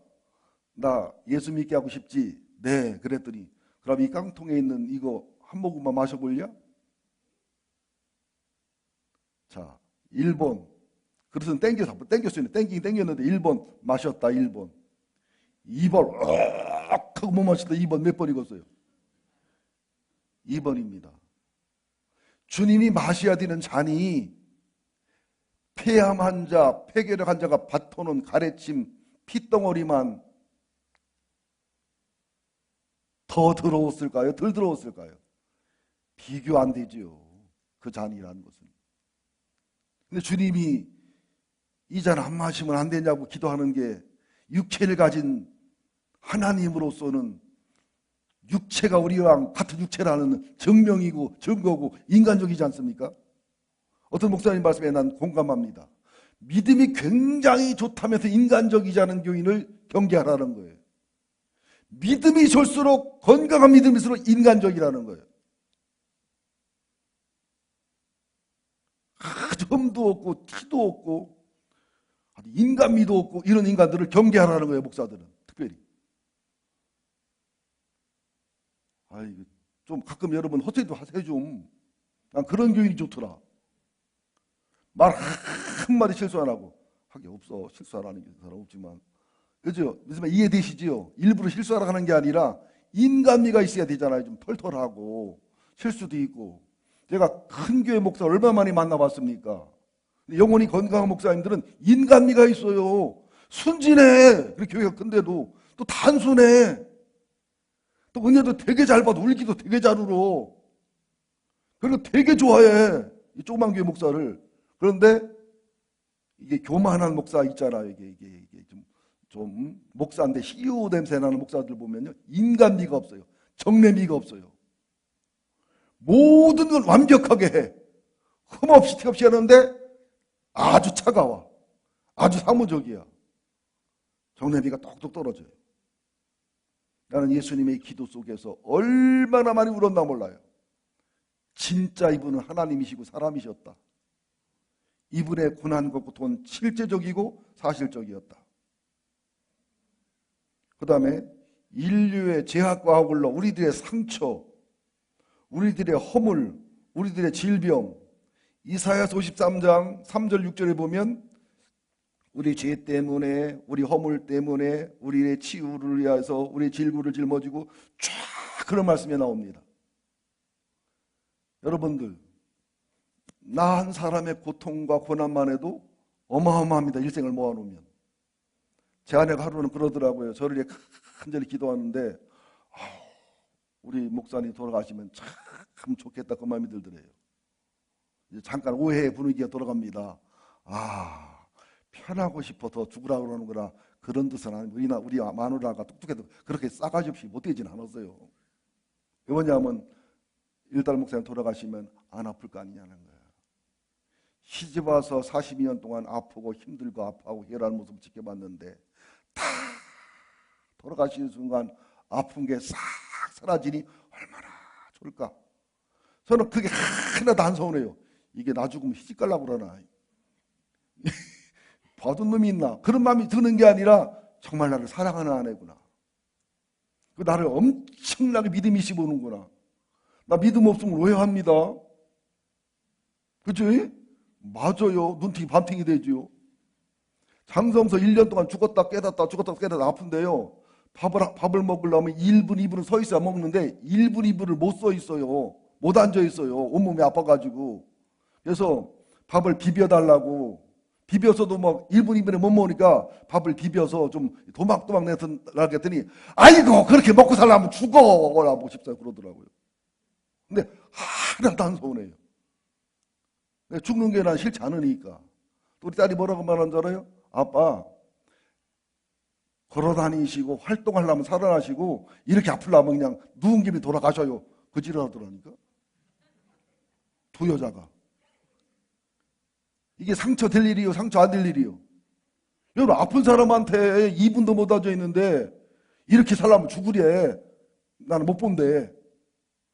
나 예수 믿게 하고 싶지? 네 그랬더니 그럼 이 깡통에 있는 이거 한 모금만 마셔볼래? 자 1번 그릇은 땡겼어요. 땡기긴 땡겼는데 1번 마셨다 1번 2번 하고 못 마셨다 2번 몇 번 익었어요? 2번입니다. 주님이 마셔야 되는 잔이 폐암 환자, 폐결핵 환자가 밭토는 가래침, 핏덩어리만 더 더러웠을까요? 덜 더러웠을까요? 비교 안 되지요. 그 잔이라는 것은. 근데 주님이 이 잔 안 마시면 안 되냐고 기도하는 게 육체를 가진 하나님으로서는 육체가 우리와 같은 육체라는 증명이고 증거고 인간적이지 않습니까? 어떤 목사님 말씀에 난 공감합니다. 믿음이 굉장히 좋다면서 인간적이지 않은 교인을 경계하라는 거예요. 믿음이 좋을수록 건강한 믿음일수록 인간적이라는 거예요. 흠도 없고 티도 없고 인간미도 없고 이런 인간들을 경계하라는 거예요. 목사들은 특별히. 좀 가끔 여러분 헛소리도 하세요 좀. 난 그런 교인이 좋더라. 말 한마디 실수 안 하고. 하기 없어. 실수 안 하는 사람 없지만. 그죠? 무슨 이해되시지요? 일부러 실수하러 가는 게 아니라 인간미가 있어야 되잖아요. 좀 털털하고 실수도 있고. 제가 큰 교회 목사 얼마 만에 만나봤습니까? 영혼이 건강한 목사님들은 인간미가 있어요. 순진해. 그렇게 교회가 큰데도 또 단순해. 또 은혜도 되게 잘 받아. 울기도 되게 잘 울어. 그리고 되게 좋아해. 이 조그만 교회 목사를. 그런데 이게 교만한 목사 있잖아요. 이게 좀 목사인데 희우 냄새 나는 목사들 보면요. 인간미가 없어요. 정례미가 없어요. 모든 걸 완벽하게 해. 흠없이 티없이 하는데 아주 차가워. 아주 사무적이야. 정례미가 똑똑 떨어져요. 나는 예수님의 기도 속에서 얼마나 많이 울었나 몰라요. 진짜 이분은 하나님이시고 사람이셨다. 이분의 고난과 고통은 실제적이고 사실적이었다. 그 다음에 인류의 죄악과 아울러 우리들의 상처, 우리들의 허물, 우리들의 질병, 이사야서 53장 3절 6절에 보면 우리 죄 때문에, 우리 허물 때문에 우리의 치유를 위해서 우리의 질구를 짊어지고 쫙 그런 말씀이 나옵니다. 여러분들, 나 한 사람의 고통과 고난만 해도 어마어마합니다. 일생을 모아놓으면. 제 아내가 하루는 그러더라고요. 저를 위해 간절히 기도하는데 우리 목사님 돌아가시면 참 좋겠다 그 마음이 들더래요. 이제 잠깐 오해의 분위기가 돌아갑니다. 편하고 싶어 더 죽으라 그러는구나. 그런 뜻은 아니고 우리 마누라가 똑똑해도 그렇게 싸가지 없이 못되진 않았어요. 왜냐하면 일달 목사님 돌아가시면 안 아플 거 아니냐는 거예요. 시집 와서 42년 동안 아프고 힘들고 아파하고 혈한 모습 지켜봤는데 다 돌아가시는 순간 아픈 게 싹 사라지니 얼마나 좋을까. 저는 그게 하나도 안 서운해요. 이게 나 죽으면 시집 가려고 그러나. 봐둔 놈이 있나. 그런 마음이 드는 게 아니라 정말 나를 사랑하는 아내구나. 나를 엄청나게 믿음이 씹어오는구나. 나 믿음 없으면 오해합니다. 그치? 맞아요. 눈팅이 밤팅이 되지요. 장성서 1년 동안 죽었다 깨닫다 아픈데요. 밥을 먹으려면 1분, 2분은 서 있어야 먹는데 1분, 2분을 못 서 있어요. 못 앉아 있어요. 온몸이 아파가지고. 그래서 밥을 비벼달라고. 비벼서도 막 1분, 2분에 못 먹으니까 밥을 비벼서 좀 도막도막 내달라고 했더니 아이고 그렇게 먹고 살려면 죽어라고 싶어요. 그러더라고요. 근데 하나도 안 서운해요. 죽는 게 난 싫지 않으니까. 또 우리 딸이 뭐라고 말하는 줄 알아요? 아빠 걸어다니시고 활동하려면 살아나시고 이렇게 아프려면 그냥 누운 김에 돌아가셔요. 그 지랄하더라니까. 두 여자가. 이게 상처 될 일이요 상처 안 될 일이요. 여러분 아픈 사람한테 2분도 못 앉아 있는데 이렇게 살려면 죽으래. 나는 못 본대.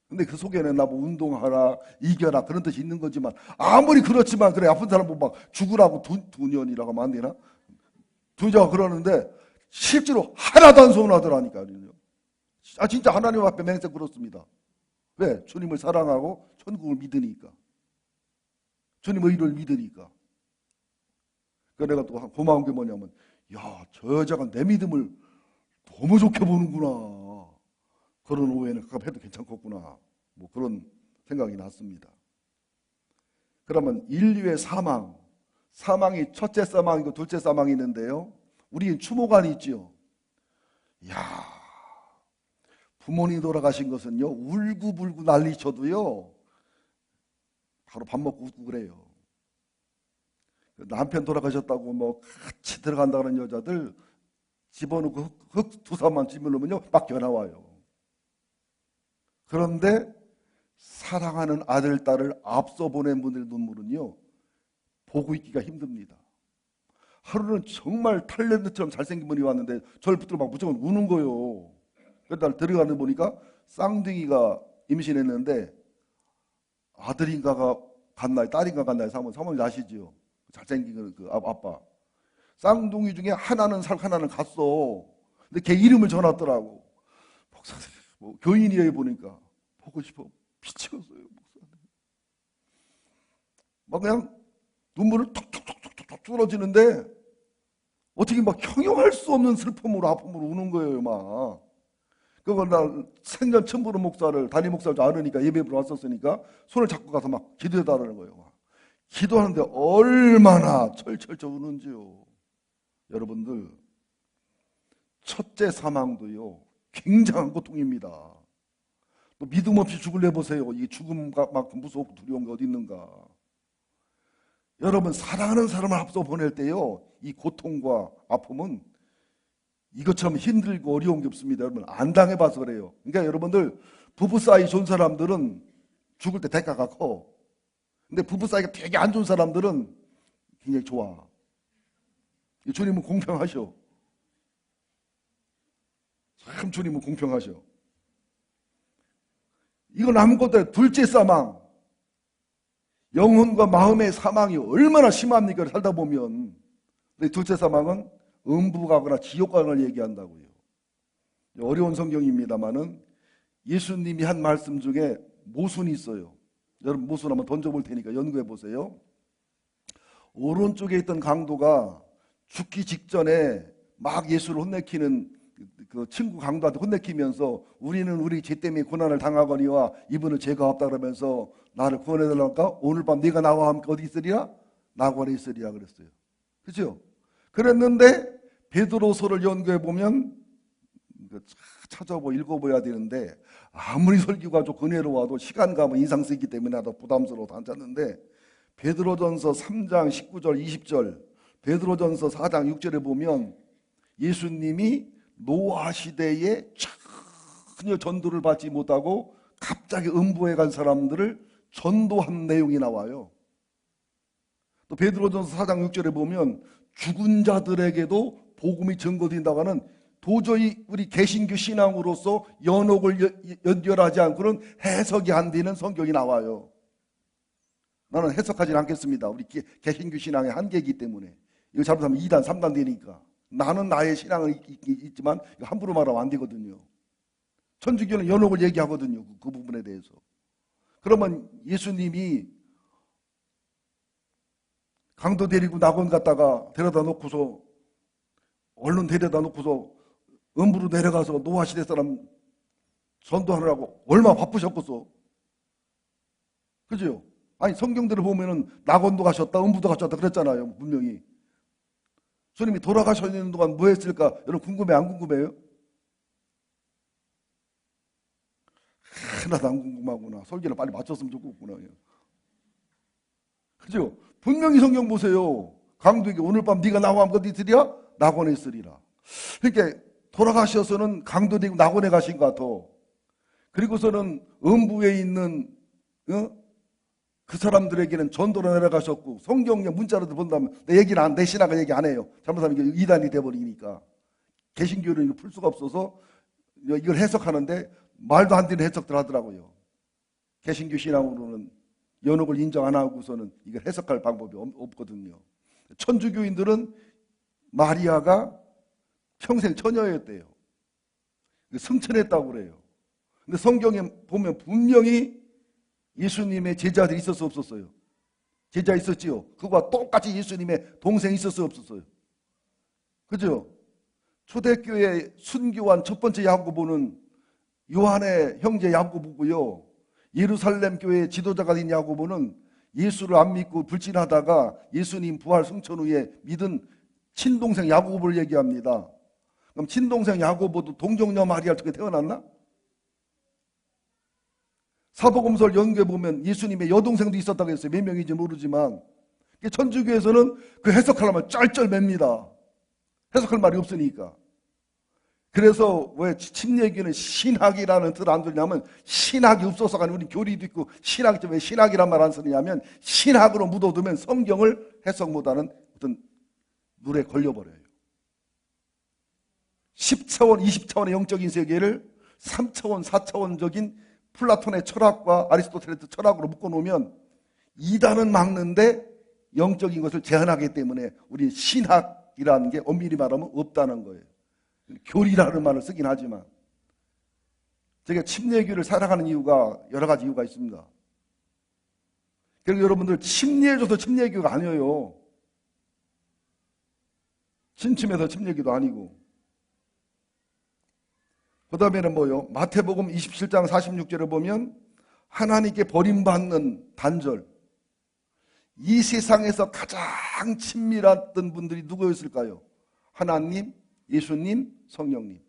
근데 그 속에는 나뭐 운동하라 이겨라 그런 뜻이 있는 거지만 아무리 그렇지만 그래 아픈 사람 보면 막 죽으라고 두 년이라고 하면 안 되나? 두 여자가 그러는데 실제로 하나도 안 서운하더라니까요. 진짜 하나님 앞에 맹세 그렇습니다. 왜? 주님을 사랑하고 천국을 믿으니까. 주님 의를 믿으니까. 그래서 내가 또 고마운 게 뭐냐면 야, 저 여자가 내 믿음을 너무 좋게 보는구나. 그런 오해는 해도 괜찮겠구나. 뭐 그런 생각이 났습니다. 그러면 인류의 사망이 첫째 사망이고 둘째 사망이 있는데요. 우리는 추모관이 있죠. 이야, 부모님 돌아가신 것은요 울고불고 난리쳐도요 바로 밥 먹고 웃고 그래요. 남편 돌아가셨다고 뭐 같이 들어간다는 여자들 집어넣고 흙 두사만 집어넣으면요 막 겨나와요. 그런데 사랑하는 아들, 딸을 앞서 보낸 분들의 눈물은요 보고 있기가 힘듭니다. 하루는 정말 탤런트처럼 잘생긴 분이 왔는데 저를 붙들어 막 무조건 우는 거예요. 그래서 날 데려가는 보니까 쌍둥이가 임신했는데 아들인가가 갔나요? 딸인가 갔나요? 사모님 아시죠? 잘생긴 그 아빠. 쌍둥이 중에 하나는 살고 하나는 갔어. 근데 걔 이름을 전했더라고. 목사님, 뭐 교인이에요 보니까. 보고 싶어. 미치겠어요, 목사님. 막 그냥 눈물을 툭툭툭툭툭 뚫어지는데 어떻게 막 형용할 수 없는 슬픔으로 아픔으로 우는 거예요, 막. 그걸 나 생전 처음 보는 목사를 담임 목사를 아느니까 예배 보러 왔었으니까 손을 잡고 가서 막 기도해달라는 거예요. 막. 기도하는데 얼마나 철철철 우는지요. 여러분들, 첫째 사망도요 굉장한 고통입니다. 또 믿음 없이 죽을래 보세요. 이 죽음만큼 무섭고 두려운 게 어디 있는가. 여러분, 사랑하는 사람을 앞서 보낼 때요 이 고통과 아픔은 이것처럼 힘들고 어려운 게 없습니다. 여러분, 안 당해봐서 그래요. 그러니까 여러분들, 부부 사이 좋은 사람들은 죽을 때 대가가 커. 근데 부부 사이가 되게 안 좋은 사람들은 굉장히 좋아. 주님은 공평하셔. 참 주님은 공평하셔. 이건 아무것도 아니라 둘째 사망. 영혼과 마음의 사망이 얼마나 심합니까? 살다 보면. 근데 둘째 사망은 음부 가거나 지옥 가거나 얘기한다고요. 어려운 성경입니다만은 예수님이 한 말씀 중에 모순이 있어요. 여러분, 모순 한번 던져볼 테니까 연구해 보세요. 오른쪽에 있던 강도가 죽기 직전에 막 예수를 혼내키는 그 친구 강도한테 혼내키면서 우리는 우리 죄 때문에 고난을 당하거니와 이분은 죄가 없다 그러면서 나를 구원해달라니까 오늘 밤 네가 나와 함께 어디 있으리라? 낙원에 있으리라 그랬어요. 그렇죠? 그랬는데 베드로서를 연구해 보면 찾아보고 읽어봐야 되는데 아무리 설교가 좀 은혜로워도 시간 가면 인상 쓰이기 때문에 나도 부담스러워서 안 찾는데 베드로전서 3장 19절 20절 베드로전서 4장 6절에 보면 예수님이 노아 시대에 전혀 전도를 받지 못하고 갑자기 음부에 간 사람들을 전도한 내용이 나와요. 또 베드로전서 4장 6절에 보면 죽은 자들에게도 복음이 전거된다고 하는 도저히 우리 개신교 신앙으로서 연옥을 연결하지 않고는 해석이 안 되는 성경이 나와요. 나는 해석하지는 않겠습니다. 우리 개신교 신앙의 한계이기 때문에. 이거 잘못하면 2단, 3단 되니까. 나는 나의 신앙은 있지만 함부로 말하면 안 되거든요. 천주교는 연옥을 얘기하거든요. 그 부분에 대해서. 그러면 예수님이 강도 데리고 낙원 갔다가 데려다 놓고서 얼른 데려다 놓고서 음부로 내려가서 노아 시대 사람 전도하느라고 얼마나 바쁘셨겠어. 그죠? 아니 성경들을 보면은 낙원도 가셨다 음부도 가셨다 그랬잖아요. 분명히. 주님이 돌아가시는 동안 뭐 했을까? 여러분 궁금해 안 궁금해요? 하나도 안 궁금하구나. 설교를 빨리 맞췄으면 좋겠구나. 그죠? 분명히 성경 보세요. 강도에게 오늘 밤 네가 나와 함께 어디 있으리라? 낙원에 있으리라. 그러니까 돌아가셔서는 강도 되고 낙원에 가신 것 같아. 그리고서는 음부에 있는 그 사람들에게는 전도로 내려가셨고 성경의 문자로도 본다면 내 신학을 얘기 안 해요. 잘못하면 이게 이단이 돼버리니까. 개신교는 이거 풀 수가 없어서 이걸 해석하는데 말도 안 되는 해석들 하더라고요. 개신교 신앙으로는 연옥을 인정 안 하고서는 이걸 해석할 방법이 없거든요. 천주교인들은 마리아가 평생 처녀였대요. 승천했다고 그래요. 근데 성경에 보면 분명히 예수님의 제자들이 있었어 없었어요? 제자 있었지요. 그거와 똑같이 예수님의 동생이 있었어 없었어요? 그죠? 초대교회 순교한 첫 번째 야고보는 요한의 형제 야고보고요. 예루살렘 교회의 지도자가 된 야고보는 예수를 안 믿고 불신하다가 예수님 부활 승천 후에 믿은 친동생 야고보를 얘기합니다. 그럼 친동생 야고보도 동정녀 마리아를 통해 태어났나? 사복음서를 연구해 보면 예수님의 여동생도 있었다고 했어요. 몇 명인지 모르지만 천주교에서는 그 해석하려면 쩔쩔맵니다. 해석할 말이 없으니까. 그래서 왜 침례교는 신학이라는 뜻을 안 들냐면 신학이 없어서가 아니라 우리 교리도 있고 신학이 왜 신학이란 말 안 쓰느냐면 신학으로 묻어두면 성경을 해석 못하는 어떤 물에 걸려버려요. 10차원, 20차원의 영적인 세계를 3차원, 4차원적인 플라톤의 철학과 아리스토텔의 철학으로 묶어놓으면 이단은 막는데 영적인 것을 제한하기 때문에 우리 신학이라는 게 엄밀히 말하면 없다는 거예요. 교리라는 말을 쓰긴 하지만 제가 침례교를 사랑하는 이유가 여러 가지 이유가 있습니다. 그리고 여러분들 침례해줘서 침례교가 아니에요. 침침해서 침례교도 아니고. 그 다음에는 뭐요? 마태복음 27장 46절에 보면 하나님께 버림받는 단절. 이 세상에서 가장 친밀했던 분들이 누구였을까요? 하나님, 예수님, 성령님.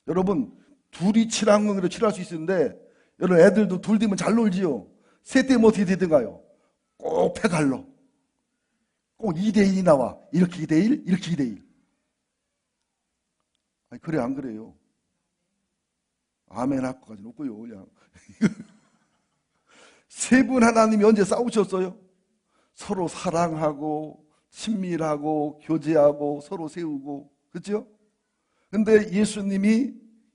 여러분 둘이 칠한강으로 칠할 수 있는데 여러분 애들도 둘 되면 잘 놀지요. 셋 되면 어떻게 되든가요? 꼭 패갈로. 꼭 2대1이 나와. 이렇게 2대1, 이렇게 2대1. 아니 그래 안 그래요? 아멘 할 것까지는 없고요. 그냥 세 분 하나님이 언제 싸우셨어요? 서로 사랑하고 친밀하고 교제하고 서로 세우고 그렇죠? 근데 예수님이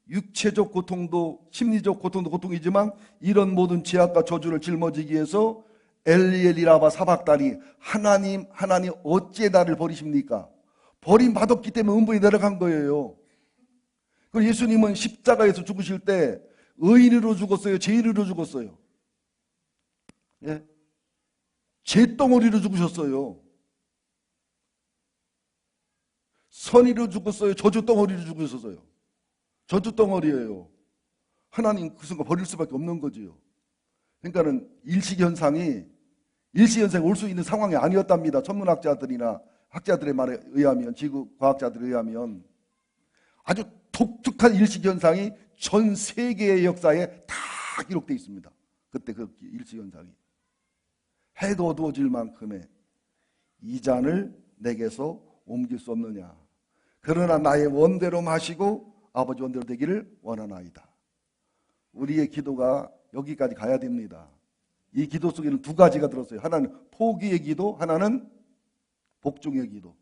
육체적 고통도 심리적 고통도 고통이지만 이런 모든 죄악과 저주를 짊어지기 위해서 엘리엘리라바 사박다니 하나님 어찌 나를 버리십니까? 버림받았기 때문에 음부에 내려간 거예요. 그리고 예수님은 십자가에서 죽으실 때 의인으로 죽었어요? 죄인으로 죽었어요? 예? 죄덩어리로 죽으셨어요. 선의로 죽었어요? 저주덩어리로 죽으셨어요? 저주덩어리예요. 하나님 그 순간 버릴 수밖에 없는 거지요. 그러니까는 일시현상이 올 수 있는 상황이 아니었답니다. 천문학자들이나 학자들의 말에 의하면, 지구과학자들에 의하면 아주 독특한 일시현상이 전 세계의 역사에 다 기록되어 있습니다. 그때 그 일시현상이. 해도 어두워질 만큼의 이 잔을 내게서 옮길 수 없느냐. 그러나 나의 원대로 마시고 아버지 원대로 되기를 원하나이다. 우리의 기도가 여기까지 가야 됩니다. 이 기도 속에는 두 가지가 들었어요. 하나는 포기의 기도, 하나는 복종의 기도.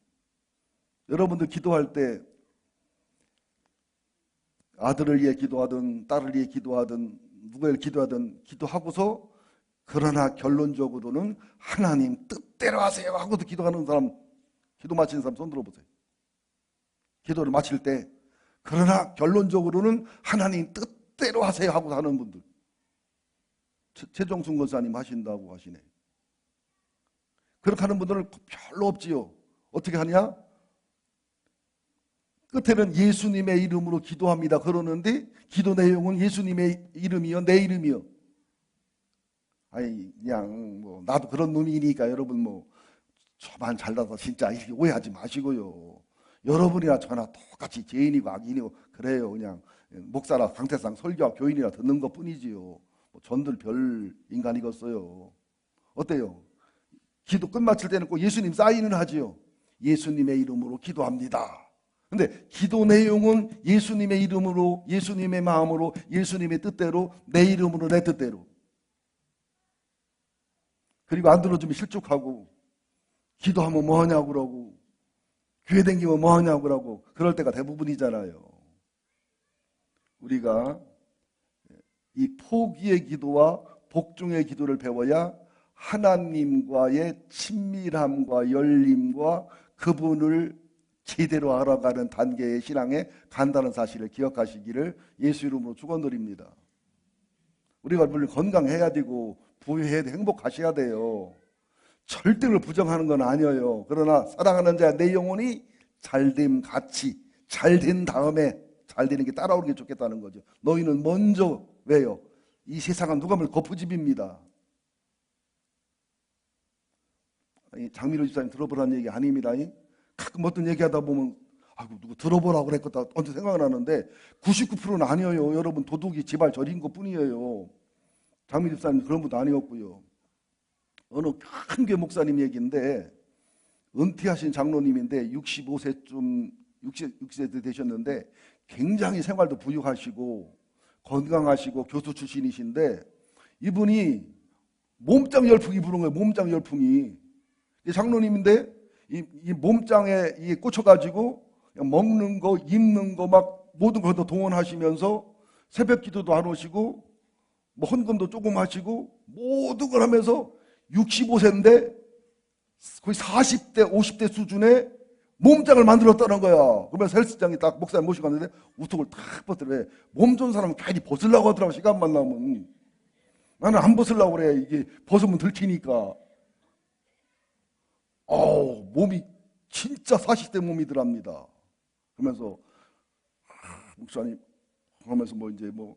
여러분들 기도할 때 아들을 위해 기도하든 딸을 위해 기도하든 누구를 기도하든 기도하고서 그러나 결론적으로는 하나님 뜻대로 하세요 하고도 기도하는 사람, 기도 마치는 사람 손 들어보세요. 기도를 마칠 때 그러나 결론적으로는 하나님 뜻대로 하세요 하고 하는 분들. 최종순 권사님 하신다고 하시네. 그렇게 하는 분들은 별로 없지요. 어떻게 하냐? 끝에는 예수님의 이름으로 기도합니다 그러는데 기도 내용은 예수님의 이름이요 내 이름이요. 아니 그냥 뭐 나도 그런 놈이니까 여러분 뭐 저만 잘나서 진짜 이렇게 오해하지 마시고요. 여러분이나 저나 똑같이 죄인이고 악인이고 그래요. 그냥 목사나 강태상 설교와 교인이나 듣는 것 뿐이지요. 뭐 전들 별 인간이겠어요. 어때요? 기도 끝마칠 때는 꼭 예수님 사인을 하지요. 예수님의 이름으로 기도합니다. 근데 기도 내용은 예수님의 이름으로, 예수님의 마음으로, 예수님의 뜻대로, 내 이름으로, 내 뜻대로. 그리고 안 들어주면 실족하고, 기도하면 뭐하냐고 그러고, 교회 다니면 뭐하냐고 그러고, 그럴 때가 대부분이잖아요. 우리가 이 포기의 기도와 복종의 기도를 배워야 하나님과의 친밀함과 열림과 그분을 제대로 알아가는 단계의 신앙에 간다는 사실을 기억하시기를 예수 이름으로 축원드립니다. 우리가 물론 건강해야 되고 부유해야 되고 행복하셔야 돼요. 절대로 부정하는 건 아니에요. 그러나 사랑하는 자 내 영혼이 잘됨 같이 잘된 다음에 잘되는 게 따라오는 게 좋겠다는 거죠. 너희는 먼저 왜요? 이 세상은 누가 보면 거푸집입니다. 장미로 집사님 들어보라는 얘기 아닙니다. 가끔 어떤 얘기하다 보면 아이고 누구 들어보라고 그랬겠다 언제 생각나는데 99%는 아니에요. 여러분 도둑이 제발 저린 것 뿐이에요. 장미 집사님 그런 분도 아니었고요. 어느 큰 교회 목사님 얘기인데 은퇴하신 장로님인데 65세쯤 60세 되셨는데 굉장히 생활도 부유하시고 건강하시고 교수 출신이신데 이분이 몸짱 열풍이 부는 거예요. 몸짱 열풍이. 장로님인데 이 몸짱에 이게 꽂혀가지고 먹는 거, 입는 거 막 모든 걸 다 동원하시면서 새벽 기도도 안 오시고 뭐 헌금도 조금 하시고 모든 걸 하면서 65세인데 거의 40대, 50대 수준의 몸짱을 만들었다는 거야. 그러면서 헬스장에 딱 목사님 모시고 갔는데 우뚝을 탁 벗더래. 몸 좋은 사람은 괜히 벗으려고 하더라고. 시간만 나면. 나는 안 벗으려고 그래. 이게 벗으면 들키니까. 몸이 진짜 40대 몸이더랍니다. 그러면서 목사님 그러면서 뭐 이제 뭐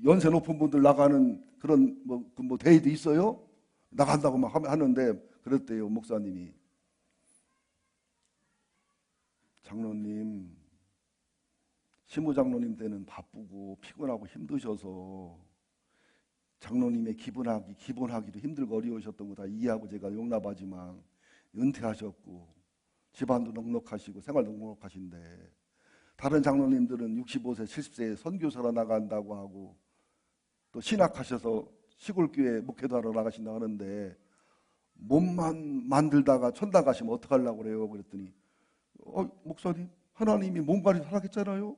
연세 높은 분들 나가는 그런 뭐 대회도 있어요. 나간다고 막 하는데 그랬대요 목사님이. 장로님, 신부장로님 때는 바쁘고 피곤하고 힘드셔서 장로님의 기본하기도 힘들고 어려우셨던 거 다 이해하고 제가 용납하지만 은퇴하셨고 집안도 넉넉하시고 생활도 넉넉하신데 다른 장로님들은 65세, 70세에 선교사로 나간다고 하고 또 신학하셔서 시골교회 목회도 하러 나가신다고 하는데 몸만 만들다가 천당 가시면 어떡하려고 그래요? 그랬더니 목사님, 하나님이 몸까지 살아겠잖아요.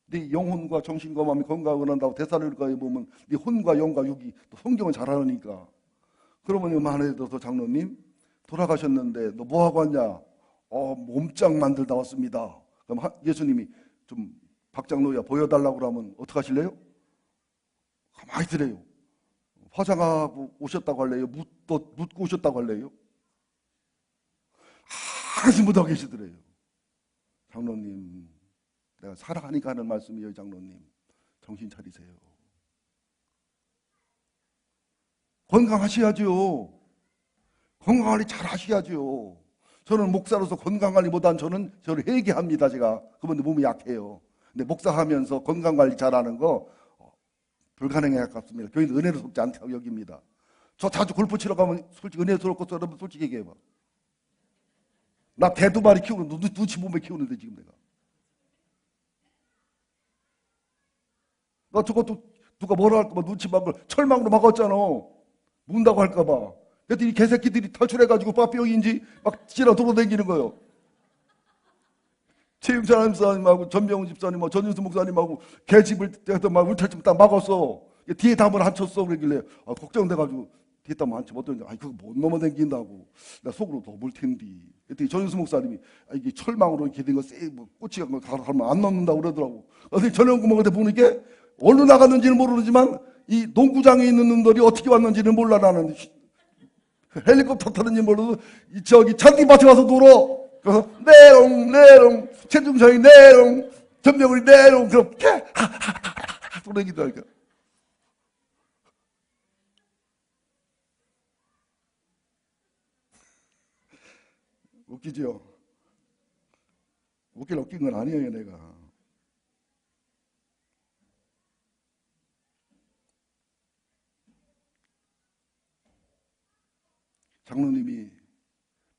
네 영혼과 정신과 마음이 건강을 한다고 데살로니가에 보면 네 혼과 영과 육이 또 성경은 잘하니까. 그러면 만에 들어서 장로님 돌아가셨는데 너 뭐하고 왔냐? 몸짱 만들다 왔습니다. 그럼 예수님이 좀 박장로야 보여달라고 그러면 어떡하실래요? 가만히 있으래요. 화장하고 오셨다고 할래요? 묻고 오셨다고 할래요? 한숨 못하고 계시더래요. 장로님, 내가 사랑하니까 하는 말씀이에요. 장로님, 정신 차리세요. 건강하셔야죠. 건강관리 잘 하셔야죠. 저는 목사로서 건강관리보단 저는 회개합니다. 제가 그분들 몸이 약해요. 근데 목사하면서 건강관리 잘하는 거 불가능에 가깝습니다. 교인들 은혜로 속지 않다고 여깁니다. 저 자주 골프 치러 가면 솔직히 은혜스럽고 여러분 솔직히 얘기해봐. 나 개 2마리 키우는 눈치 보면 키우는데 지금 내가. 나 저것도 누가 뭐라 할까봐 눈치 막을 철망으로 막았잖아. 문다고 할까봐. 그랬더니 이 개새끼들이 탈출해가지고 빠삐용인지 막 지나 돌아다니는 거예요. 최윤찬 집사님하고 전병훈 집사님하고 전윤수 목사님하고 개집을 막 울탈집 딱 막았어. 뒤에 담을 안 쳤어. 그러길래 걱정돼가지고 뒤에 담을 안 쳐. 못 들었는데 그거 못 넘어댕긴다고. 나 속으로 더 물 텐디. 그랬더니 전윤수 목사님이 이게 철망으로 이렇게 된 거 뭐 꼬치가 가면 안 넘는다고 그러더라고. 어디 전용구멍을 보니까 어디로 나갔는지는 모르지만 이 농구장에 있는 놈들이 어떻게 왔는지는 몰라. 나는 헬리콥터 타는지 몰라도 저기 잔디밭에 가서 놀어. 그래서 내롱 최중성이 내롱 전병훈이 내롱 그렇게 하하하하 소리기도 할까. 웃기죠? 웃긴 건 아니에요. 내가 장로님이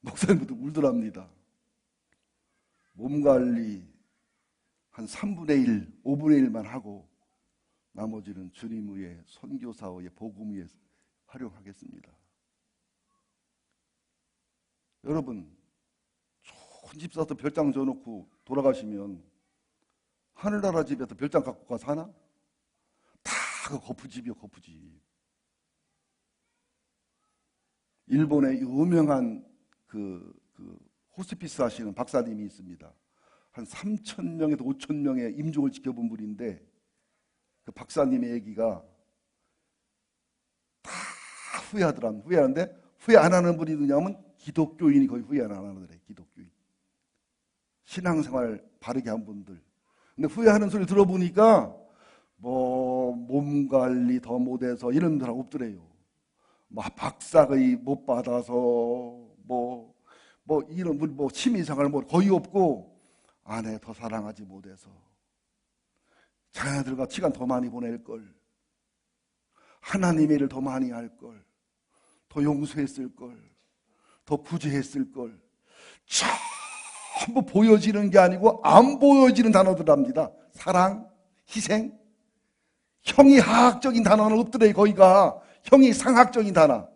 목사님부터 울더랍니다. 몸관리 한 3분의 1, 5분의 1만 하고 나머지는 주님 위에 선교사의 복음 위에 활용하겠습니다. 여러분, 좋은 집 사서 별장 줘놓고 돌아가시면 하늘나라 집에서 별장 갖고 가서 사나? 다 그 거푸집이요, 거푸집. 일본의 유명한 그 호스피스 하시는 박사님이 있습니다. 한 3,000명에서 5,000명의 임종을 지켜본 분인데 그 박사님의 얘기가 다 후회하더랍니다. 후회하는데 후회 안 하는 분이 누구냐면 기독교인이 거의 후회 안 하더래요. 기독교인. 신앙생활 바르게 한 분들. 근데 후회하는 소리 들어보니까 뭐 몸관리 더 못해서 이런 분들 없더래요. 뭐 박사의 못 받아서 뭐 이런 뭐 취미생활 뭐 거의 없고 아내 더 사랑하지 못해서 자녀들과 시간 더 많이 보낼 걸, 하나님의 일을 더 많이 할 걸, 더 용서했을 걸, 더 구제했을 걸. 전부 보여지는 게 아니고 안 보여지는 단어들합니다. 사랑, 희생. 형이 하학적인 단어는 없더래요. 거기가 형이 상학적인 단어.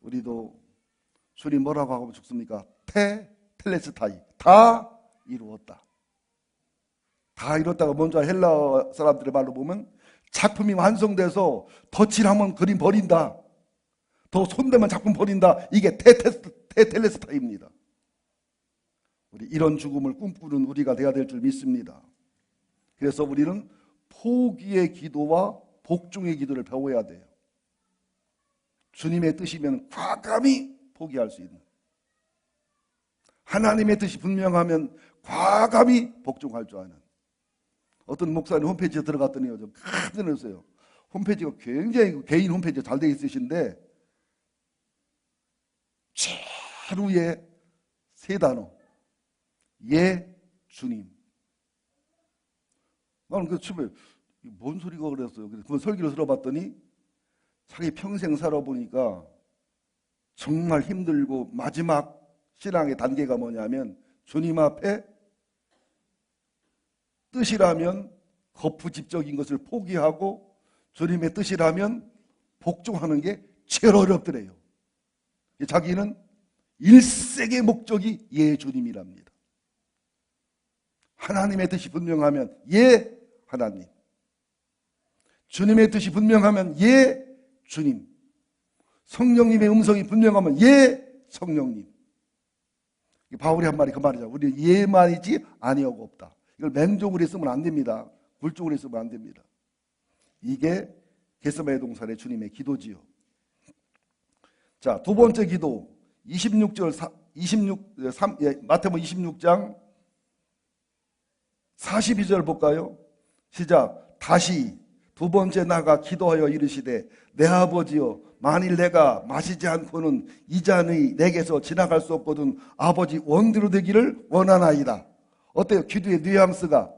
우리도 술이 뭐라고 하고 죽습니까? 텔레스타이. 다 이루었다. 다 이뤘다가 먼저 헬라 사람들의 말로 보면 작품이 완성돼서 덧칠하면 그림 버린다. 더 손대면 작품 버린다. 이게 텔레스타입니다. 우리 이런 죽음을 꿈꾸는 우리가 돼야 될 줄 믿습니다. 그래서 우리는 포기의 기도와 복종의 기도를 배워야 돼요. 주님의 뜻이면 과감히 포기할 수 있는, 하나님의 뜻이 분명하면 과감히 복종할 줄 아는. 어떤 목사님 홈페이지에 들어갔더니요, 좀 깜짝 놀랐어요. 홈페이지가 굉장히 개인 홈페이지가 잘 되어 있으신데 하루에 3단어. 예, 주님. 나는 그 처음에 뭔 소리가 그랬어요. 그래서 설교를 들어봤더니 자기 평생 살아보니까 정말 힘들고 마지막 신앙의 단계가 뭐냐면 주님 앞에 뜻이라면 거푸집적인 것을 포기하고 주님의 뜻이라면 복종하는 게 제일 어렵더래요. 자기는 일생의 목적이 예 주님이랍니다. 하나님의 뜻이 분명하면 예 하나님, 주님의 뜻이 분명하면 예 주님, 성령님의 음성이 분명하면 예 성령님. 바울이 한 말이 그 말이죠. 우리는 예만이지 아니하고 없다. 이걸 맹종으로 쓰면 안 됩니다. 굴종으로 쓰면 안 됩니다. 이게 겟세마네 동산의 주님의 기도지요. 자, 두 번째 기도 26절 마태복음 26장 42절 볼까요? 시작. 다시 두 번째 나가 기도하여 이르시되 내 아버지여 만일 내가 마시지 않고는 이 잔이 내게서 지나갈 수 없거든 아버지 원대로 되기를 원하나이다. 어때요? 기도의 뉘앙스가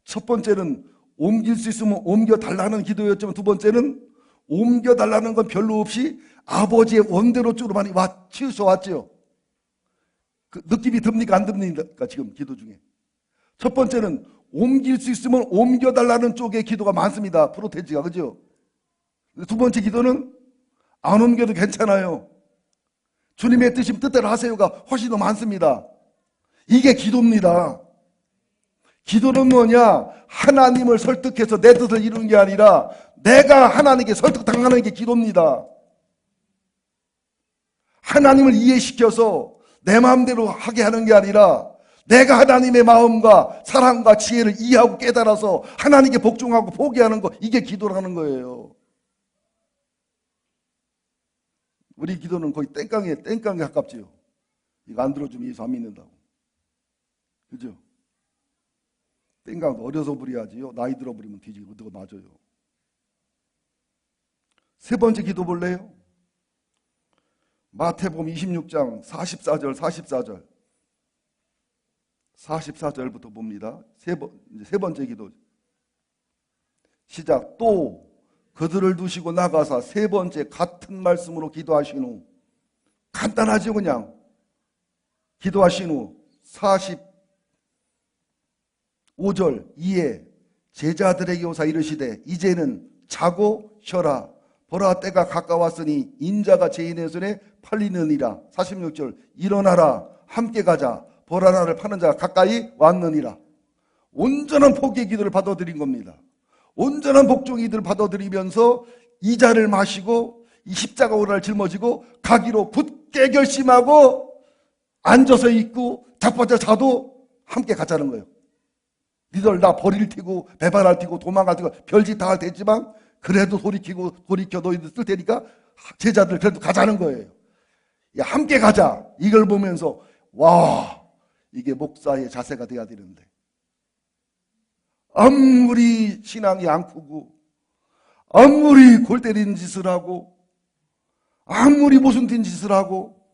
첫 번째는 옮길 수 있으면 옮겨달라는 기도였지만 두 번째는 옮겨달라는 건 별로 없이 아버지의 원대로 쪽으로 많이 치우쳐왔죠. 그 느낌이 듭니까? 안 듭니까? 지금 기도 중에. 첫 번째는 옮길 수 있으면 옮겨달라는 쪽의 기도가 많습니다. 프로테지가. 그죠? 두 번째 기도는 안 옮겨도 괜찮아요. 주님의 뜻이면 뜻대로 하세요가 훨씬 더 많습니다. 이게 기도입니다. 기도는 뭐냐? 하나님을 설득해서 내 뜻을 이루는 게 아니라 내가 하나님께 설득당하는 게 기도입니다. 하나님을 이해시켜서 내 마음대로 하게 하는 게 아니라 내가 하나님의 마음과 사랑과 지혜를 이해하고 깨달아서 하나님께 복종하고 포기하는 거, 이게 기도라는 거예요. 우리 기도는 거의 땡깡에 가깝지요. 이거 안 들어주면 예수 안 믿는다고. 그죠? 땡깡도 어려서 부려야지요. 나이 들어 부리면 뒤지고 그거 맞아요. 세 번째 기도 볼래요? 마태복음 26장 44절 44절부터 봅니다. 세 번째 기도. 시작. 또 그들을 두시고 나가사 세 번째 같은 말씀으로 기도하신 후, 간단하죠 그냥. 기도하신 후 45절 이에 제자들에게 오사 이르시되 이제는 자고 쉬어라. 보라 때가 가까웠으니 인자가 죄인의 손에 팔리느니라. 46절 일어나라 함께 가자. 보라 나를 파는 자가 가까이 왔느니라. 온전한 포기의 기도를 받아들인 겁니다. 온전한 복종의 기도를 받아들이면서 이 잔을 마시고 이 십자가 오라를 짊어지고 가기로 굳게 결심하고 앉아서 있고 자빠져 자도 함께 가자는 거예요. 니들 나 버릴 테고 배반할 테고 도망갈 테고 별짓 다 할 테지만 그래도 돌이켜 너희들 쓸 테니까 제자들 그래도 가자는 거예요. 야, 함께 가자. 이걸 보면서 와, 이게 목사의 자세가 돼야 되는데 아무리 신앙이 안 크고 아무리 골 때리는 짓을 하고 아무리 모순된 짓을 하고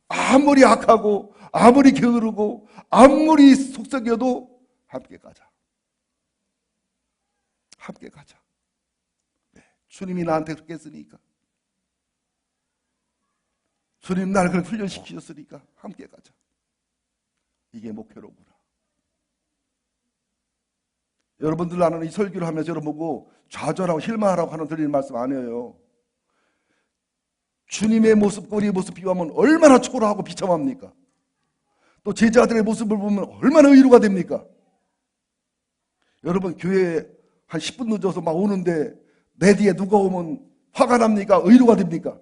아무리 악하고 아무리 게으르고 아무리 속썩여도 함께 가자. 함께 가자. 네, 주님이 나한테 그렇게 했으니까 주님 나를 그렇게 훈련시키셨으니까 함께 가자. 이게 목표로구나. 여러분들 나는 이 설교를 하면서 여러분 보고 좌절하고 실망하라고 하는 드리는 말씀 아니에요. 주님의 모습과 우리의 모습 비교하면 얼마나 초라하고 비참합니까? 또 제자들의 모습을 보면 얼마나 의로가 됩니까? 여러분 교회에 한 10분 늦어서 막 오는데 내 뒤에 누가 오면 화가 납니까? 의로가 됩니까?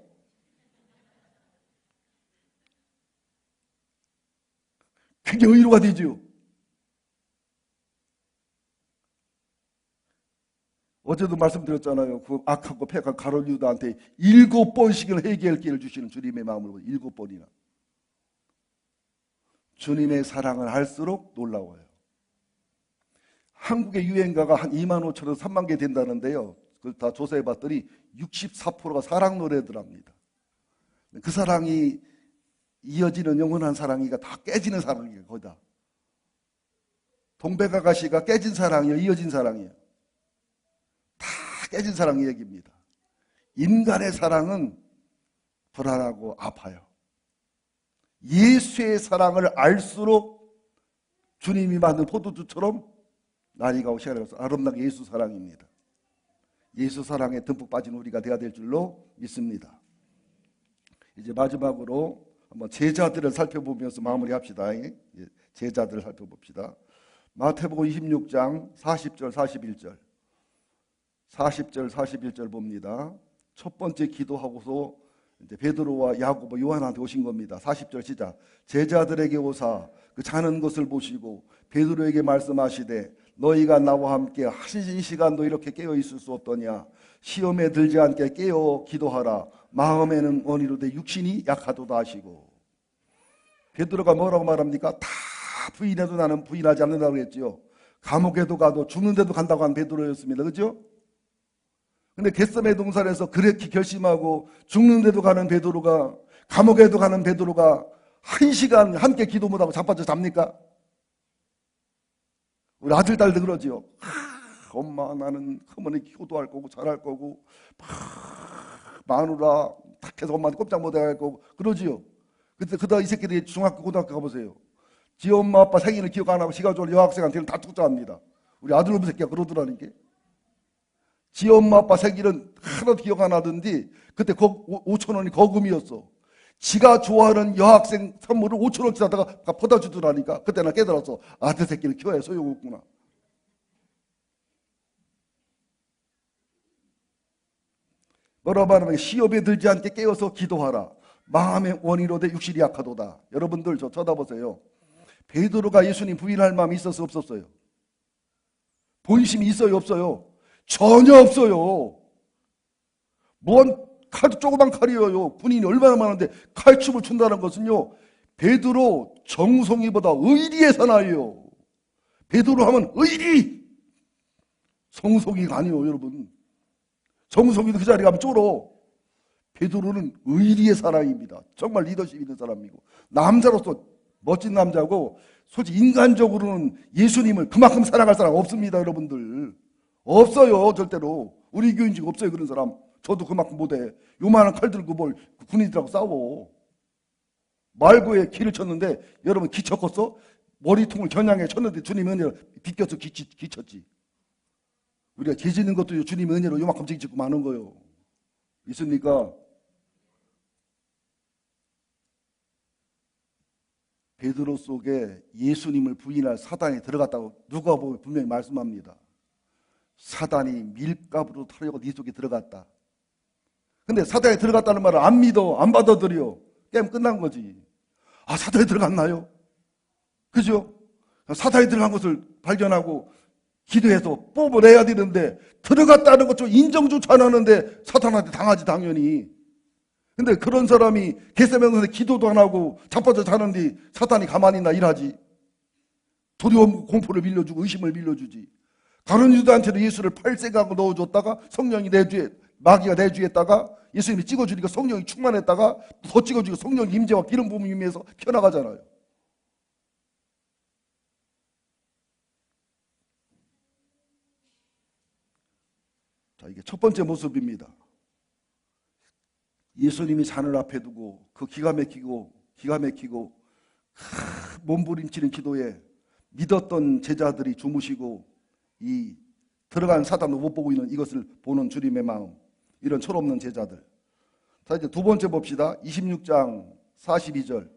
그게 의로가 되죠. 어제도 말씀드렸잖아요. 그 악하고 패가 가룟 유다한테 7번씩을 회개할 기회를 주시는 주님의 마음으로 7번이나. 주님의 사랑을 할수록 놀라워요. 한국의 유행가가 한 25,000에서 3만 개 된다는데요. 그걸 다 조사해봤더니 64%가 사랑 노래들합니다. 그 사랑이 이어지는 영원한 사랑이가 다 깨지는 사랑이에요. 거의 다. 동백아가씨가 깨진 사랑이에요? 이어진 사랑이에요? 다 깨진 사랑 얘기입니다. 인간의 사랑은 불안하고 아파요. 예수의 사랑을 알수록 주님이 만든 포도주처럼 날이 가고 시간이 가서 아름답게 예수 사랑입니다. 예수 사랑에 듬뿍 빠진 우리가 되어야 될 줄로 믿습니다. 이제 마지막으로 한번 제자들을 살펴보면서 마무리합시다. 제자들을 살펴봅시다. 마태복음 26장 40절 41절 40절 41절 봅니다. 첫 번째 기도하고서 이제 베드로와 야고보 요한한테 오신 겁니다. 40절 시작. 제자들에게 오사 그 자는 것을 보시고 베드로에게 말씀하시되 너희가 나와 함께 한 시간도 이렇게 깨어 있을 수 없더냐. 시험에 들지 않게 깨어 기도하라. 마음에는 원이로되 육신이 약하도다 하시고. 베드로가 뭐라고 말합니까? 다 부인해도 나는 부인하지 않는다고 했지요. 감옥에도 가도 죽는데도 간다고 한 베드로였습니다. 그렇죠? 근데 겟세마네 동산에서 그렇게 결심하고 죽는데도 가는 베드로가, 감옥에도 가는 베드로가 1시간 함께 기도 못하고 자빠져 잡니까? 우리 아들 딸도 그러지요. 엄마 나는 크면 효도할 거고 잘할 거고 마누라 탁해서 엄마한테 꼼짝 못해 할 거고 그러지요. 그러다 이 새끼들이 중학교 고등학교 가보세요. 지 엄마 아빠 생일을 기억 안 하고 지가 좋은 여학생한테는 다 투자합니다. 우리 아들놈 새끼가 그러더라니까. 지 엄마 아빠 생일은 하나도 기억 안 하던데 그때 5,000원이 거금이었어. 지가 좋아하는 여학생 선물을 5,000원치 하다가 퍼다 주더라니까. 그때 나 깨달았어. 아들 새끼를 키워야 소용없구나. 뭐라고 말하면 시험에 들지 않게 깨어서 기도하라. 마음의 원이로되 육신이 약하도다. 여러분들 저 쳐다보세요. 베드로가 예수님 부인할 마음이 있었어요? 없었어요? 본심이 있어요? 없어요? 전혀 없어요. 뭔 조그만 칼이에요. 군인이 얼마나 많은데 칼춤을 춘다는 것은요, 베드로 정성이보다 의리의 사나이에요. 베드로 하면 의리! 성성이가 아니에요, 여러분. 정성이도 그 자리에 가면 쫄어. 베드로는 의리의 사람입니다. 정말 리더십 있는 사람이고, 남자로서 멋진 남자고, 솔직히 인간적으로는 예수님을 그만큼 사랑할 사람 없습니다, 여러분들. 없어요, 절대로. 우리 교인 중에 없어요, 그런 사람. 저도 그만큼 못해. 요만한 칼 들고 뭘 군인들하고 싸워. 말고에 기를 쳤는데, 여러분 기 쳤겠어? 머리통을 겨냥해 쳤는데 주님의 은혜로 비껴서 기 쳤지. 우리가 기 짓는 것도 주님의 은혜로 요만큼 짓고 마는 거예요. 있습니까? 베드로 속에 예수님을 부인할 사단이 들어갔다고 누가 보면 분명히 말씀합니다. 사단이 밀가부로 타려고 네 속에 들어갔다. 근데 사단이 들어갔다는 말을 안 믿어, 안 받아들여. 게임 끝난 거지. 아, 사단이 들어갔나요? 그죠? 사단이 들어간 것을 발견하고 기도해서 뽑아내야 되는데 들어갔다는 것 좀 인정조차 안 하는데 사탄한테 당하지 당연히. 근데 그런 사람이 겟세마네 기도도 안 하고 자빠져 자는데 사탄이 가만히 있나 일하지. 두려움 공포를 빌려주고 의심을 빌려주지. 다른 유다한테도 예수를 팔색하고 넣어줬다가 성령이 내주에 마귀가 내주했다가 예수님이 찍어주니까 성령이 충만했다가 더 찍어주니까 성령 임재와 기름 부음이 임해서 펴나가잖아요. 자, 이게 첫 번째 모습입니다. 예수님이 잔을 앞에 두고 그 기가 막히고 몸부림치는 기도에 믿었던 제자들이 주무시고 이 들어간 사단도 못 보고 있는 이것을 보는 주님의 마음, 이런 철없는 제자들. 자, 이제 두 번째 봅시다. 26장 42절.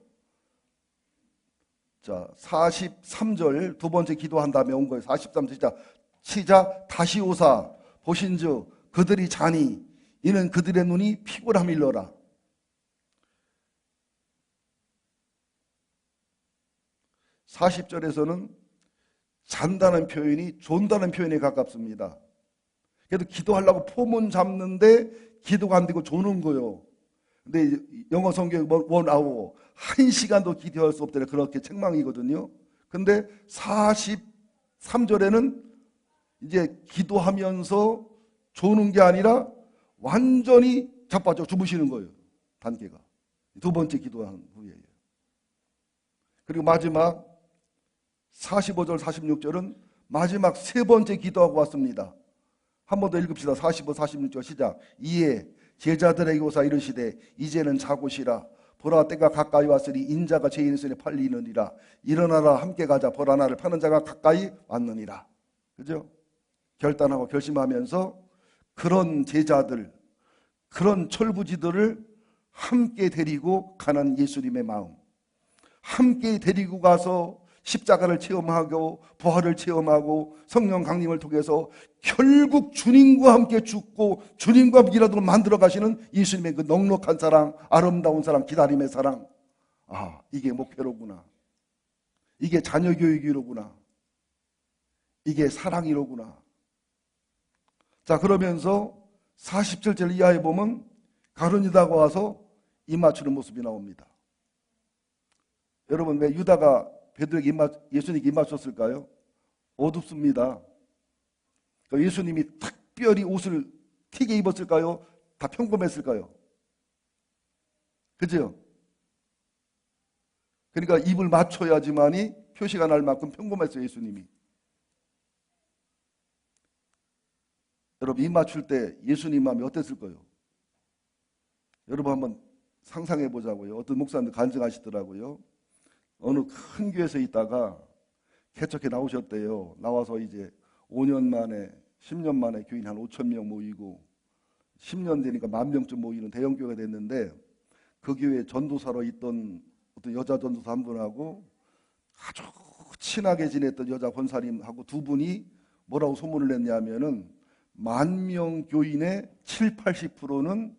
자, 43절 두 번째 기도한 다음에 온 거예요. 43절 시작. 다시 오사 보신즉 그들이 자니 이는 그들의 눈이 피곤함일러라. 40절에서는 잔다는 표현이 존다는 표현에 가깝습니다. 그래도 기도하려고 포문 잡는데 기도가 안 되고 조는 거예요. 근데 영어 성경 1hour 1시간도 기도할 수 없다는 그렇게 책망이거든요. 근데 43절에는 이제 기도하면서 조는 게 아니라 완전히 자빠져 주무시는 거예요. 단계가. 두 번째 기도한 후에요. 그리고 마지막 45절 46절은 마지막 세 번째 기도하고 왔습니다. 한 번 더 읽읍시다. 45, 46절 시작. 이에 제자들에게 오사 이르시되 이제는 자고 쉬라. 보라 때가 가까이 왔으니 인자가 죄인의 손에 팔리느니라. 일어나라 함께 가자. 보라 나를 파는 자가 가까이 왔느니라. 그죠? 결단하고 결심하면서 그런 제자들, 그런 철부지들을 함께 데리고 가는 예수님의 마음, 함께 데리고 가서 십자가를 체험하고 부활을 체험하고 성령 강림을 통해서 결국 주님과 함께 죽고 주님과 미라도를 만들어 가시는 예수님의 그 넉넉한 사랑, 아름다운 사랑, 기다림의 사랑. 아, 이게 목표로구나. 이게 자녀 교육이로구나. 이게 사랑이로구나. 자, 그러면서 47절 이하에 보면 가룟유다가 와서 입 맞추는 모습이 나옵니다. 여러분, 왜 유다가 베드로에게 예수님께 입 맞췄을까요? 어둡습니다. 예수님이 특별히 옷을 튀게 입었을까요? 다 평범했을까요? 그죠? 그러니까 입을 맞춰야지만이 표시가 날 만큼 평범했어요, 예수님이. 여러분, 입 맞출 때 예수님 마음이 어땠을까요? 여러분 한번 상상해 보자고요. 어떤 목사님들 간증하시더라고요. 어느 큰 교회에서 있다가 개척해 나오셨대요. 나와서 이제 5년 만에 10년 만에 교인 한 5천 명 모이고 10년 되니까 10,000명쯤 모이는 대형 교회가 됐는데 그 교회에 전도사로 있던 어떤 여자 전도사 한 분하고 아주 친하게 지냈던 여자 권사님하고 두 분이 뭐라고 소문을 냈냐면은 10,000명 교인의 7, 80%는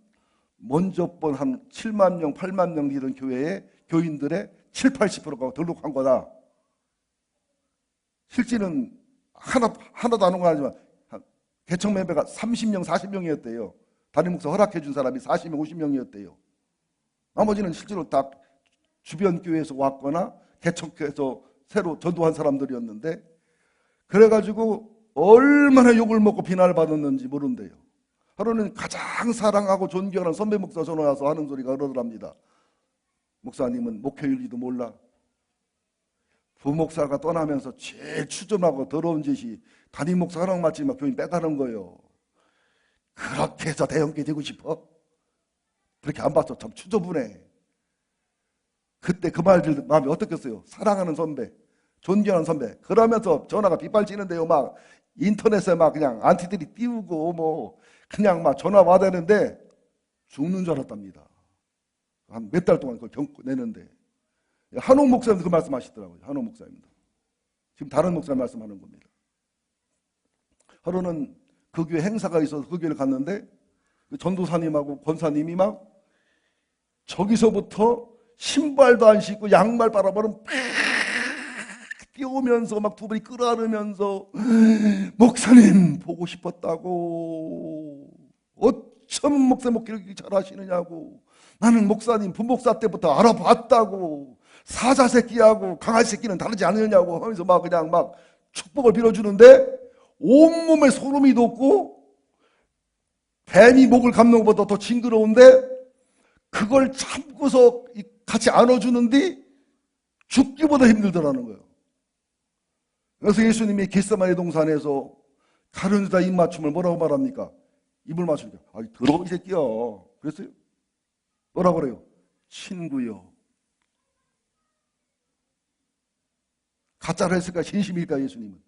먼저 번 한 7만 명, 8만 명 되던 교회의 교인들의 7, 80%가 등록한 거다. 실제는 하나도 안 온 건 아니지만 개척 멤버가 30명, 40명이었대요. 담임 목사 허락해 준 사람이 40명, 50명이었대요. 나머지는 실제로 다 주변 교회에서 왔거나 개척해서 새로 전도한 사람들이었는데 그래가지고 얼마나 욕을 먹고 비난을 받았는지 모른대요. 하루는 가장 사랑하고 존경하는 선배 목사 전화 와서 하는 소리가 그러더랍니다. 목사님은 목회윤리도 몰라. 부목사가 떠나면서 제일 추점하고 더러운 짓이 담임 목사 하나 맞지만 교인 빼가는 거예요. 그렇게 해서 대형교회 되고 싶어? 그렇게 안 봤어. 참 추저분해. 그때 그 말 들을 마음이 어떻겠어요? 사랑하는 선배, 존경하는 선배. 그러면서 전화가 빗발치는데요. 막 인터넷에 막 그냥 안티들이 띄우고 뭐 그냥 막 전화 와대는데 죽는 줄 알았답니다. 한 몇 달 동안 그걸 겪어내는데 한옥 목사님도 그 말씀하시더라고요. 한옥 목사님도. 지금 다른 목사님 말씀하는 겁니다. 하루는 그 교회 행사가 있어서 그 교회를 갔는데 그 전도사님하고 권사님이 막 저기서부터 신발도 안 신고 양말 빨아버리면 팍 뛰어오면서 막 두 분이 끌어안으면서 목사님 보고 싶었다고 어쩜 목사님 목회를 잘하시느냐고 나는 목사님 부목사 때부터 알아봤다고 사자 새끼하고 강아지 새끼는 다르지 않느냐고 하면서 막 그냥 막 축복을 빌어주는데 온몸에 소름이 돋고 뱀이 목을 감는 것보다 더 징그러운데 그걸 참고서 같이 안아주는데 죽기보다 힘들더라는 거예요. 그래서 예수님이 겟세마네 동산에서 가룟유다 입맞춤을 뭐라고 말합니까? 입을 맞추니까 아이 더러운 새끼야 그랬어요? 뭐라고 그래요? 친구요. 가짜로 했을까? 진심일까? 예수님은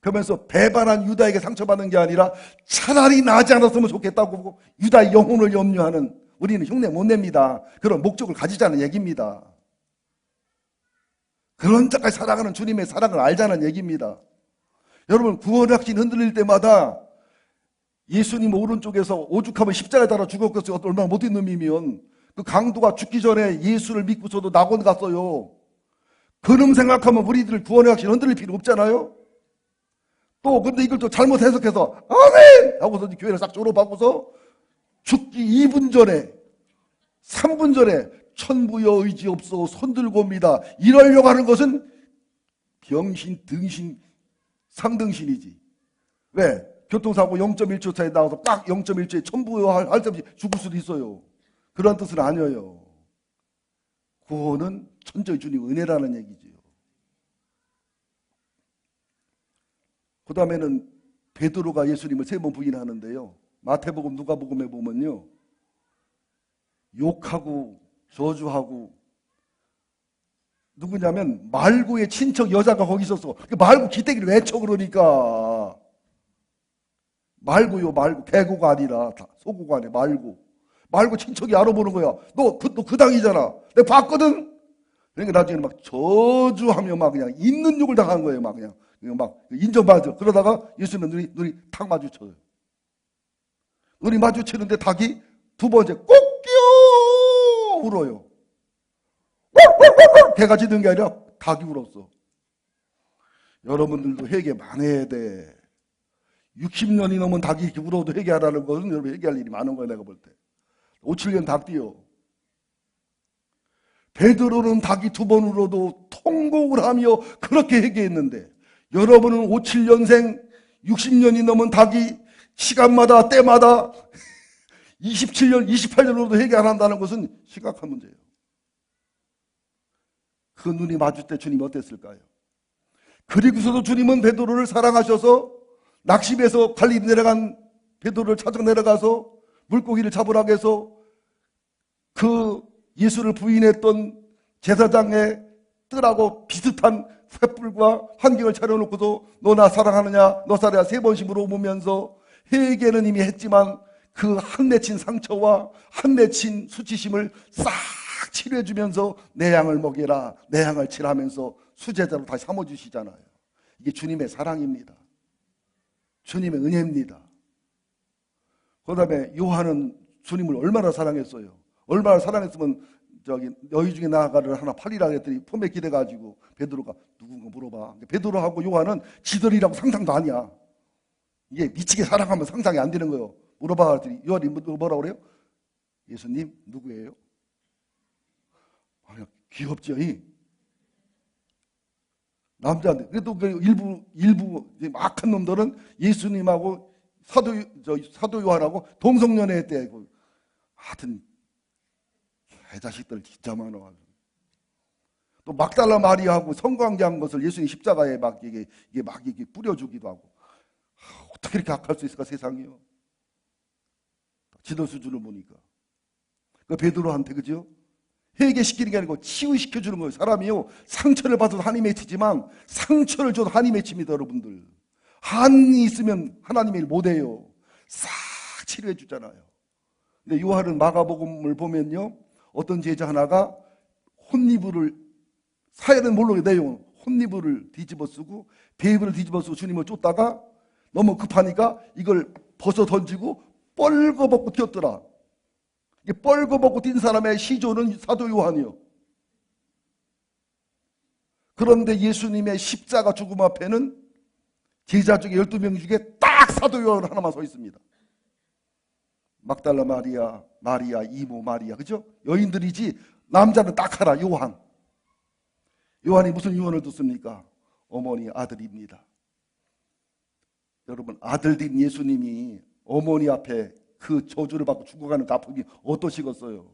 그러면서 배반한 유다에게 상처받는 게 아니라 차라리 나지 않았으면 좋겠다고 유다의 영혼을 염려하는 우리는 흉내 못 냅니다. 그런 목적을 가지자는 얘기입니다. 그런 자까지 사랑하는 주님의 사랑을 알자는 얘기입니다. 여러분 구원의 확신 흔들릴 때마다 예수님 오른쪽에서 오죽하면 십자가에 달아 죽었겠어요. 얼마나 못된 놈이면 그 강도가 죽기 전에 예수를 믿고서도 낙원 갔어요. 그놈 생각하면 우리들 구원의 확신 흔들릴 필요 없잖아요. 또 근데 이걸 또 잘못 해석해서 아멘! 하고서 교회를 싹 졸업하고서 죽기 2분 전에 3분 전에 천부여 의지 없어 손들고 옵니다. 이러려고 하는 것은 병신, 등신, 상등신이지. 왜? 교통사고 0.1초 차에 나와서 딱 0.1초에 천부여 할 때 없이 죽을 수도 있어요. 그런 뜻은 아니에요. 구원은 천저히 주님 은혜라는 얘기지요. 그 다음에는 베드로가 예수님을 3번 부인하는데요. 마태복음, 누가복음에 보면요, 욕하고 저주하고, 누구냐면 말고의 친척 여자가 거기 있었어. 말고 기대기를 외쳐. 그러니까 말고요, 말고, 개고가 아니라 소고가 아니라 말고 친척이 알아보는 거야. 너 그 당이잖아. 내가 봤거든. 그러니까 나중에 막 저주하며 막 그냥 있는 욕을 당한 거예요. 막 그냥 막 인정받아. 그러다가 예수님은 눈이 탁 마주쳐요. 눈이 마주치는데 닭이 2번째 꼭 울어요. 개가 짖는 게 아니라 닭이 울었어. 여러분들도 회개 많이 해야 돼. 60년이 넘은 닭이 이렇게 울어도 회개하라는 것은 여러분 회개할 일이 많은 거야. 내가 볼 때 5, 7년 닭띠요. 베드로는 닭이 2번 울어도 통곡을 하며 그렇게 회개했는데, 여러분은 5, 7년생 60년이 넘은 닭이 시간마다 때마다 27년, 28년으로도 회개 안 한다는 것은 심각한 문제예요. 그 눈이 마주칠 때 주님이 어땠을까요? 그리고서도 주님은 베드로를 사랑하셔서 낙심해서 갈릴리 내려간 베드로를 찾아 내려가서 물고기를 잡으라고 해서 그 예수를 부인했던 제사장의 뜰하고 비슷한 횃불과 환경을 차려놓고도 너 나 사랑하느냐, 너 사랑하냐 3번씩 물어보면서 회개는 이미 했지만 그 한 맺힌 상처와 한 맺힌 수치심을 싹 치료해주면서 내 양을 먹여라, 내 양을 치라면서 수제자로 다시 삼아주시잖아요. 이게 주님의 사랑입니다. 주님의 은혜입니다. 그 다음에 요한은 주님을 얼마나 사랑했어요. 얼마나 사랑했으면 너희 중에 나아가를 하나 팔리라 했더니 품에 기대가지고 베드로가 누군가 물어봐. 베드로하고 요한은 지들이라고 상상도 아니야. 이게 미치게 사랑하면 상상이 안 되는 거예요. 물어봐 했더니 요한이 뭐라고 그래요? 예수님 누구예요? 귀엽죠. 남자인데 그래도 일부 악한 놈들은 예수님하고 사도 요한하고 동성연애했대. 하여튼 개자식들 진짜 많아. 또 막달라 마리아하고 성관계한 것을 예수님 십자가에 막 이게 뿌려주기도 하고. 어떻게 이렇게 악할 수 있을까 세상이요. 지도 수준을 보니까. 그 베드로한테 그죠? 회개시키는 게 아니고 치유시켜주는 거예요. 사람이요, 상처를 받아도 한이 맺히지만 상처를 줘도 한이 맺힙니다. 여러분들, 한이 있으면 하나님의 일 못해요. 싹 치료해 주잖아요. 근데 요한은 마가복음을 보면요, 어떤 제자 하나가 혼이불을, 사연은 모르게 내용은 혼이불을 뒤집어 쓰고 베이블을 뒤집어 쓰고 주님을 쫓다가 너무 급하니까 이걸 벗어 던지고 뻘거벗고 뛰었더라. 뻘거벗고 뛴 사람의 시조는 사도 요한이요. 그런데 예수님의 십자가 죽음 앞에는 제자 중에 12명 중에 딱 사도 요한 하나만 서 있습니다. 막달라 마리아, 마리아, 이모 마리아, 그죠? 여인들이지 남자는 딱 하나, 요한. 요한이 무슨 유언을 듣습니까? 어머니 아들입니다. 여러분, 아들인 예수님이 어머니 앞에 그 저주를 받고 죽어가는 아픔이 어떠시겠어요?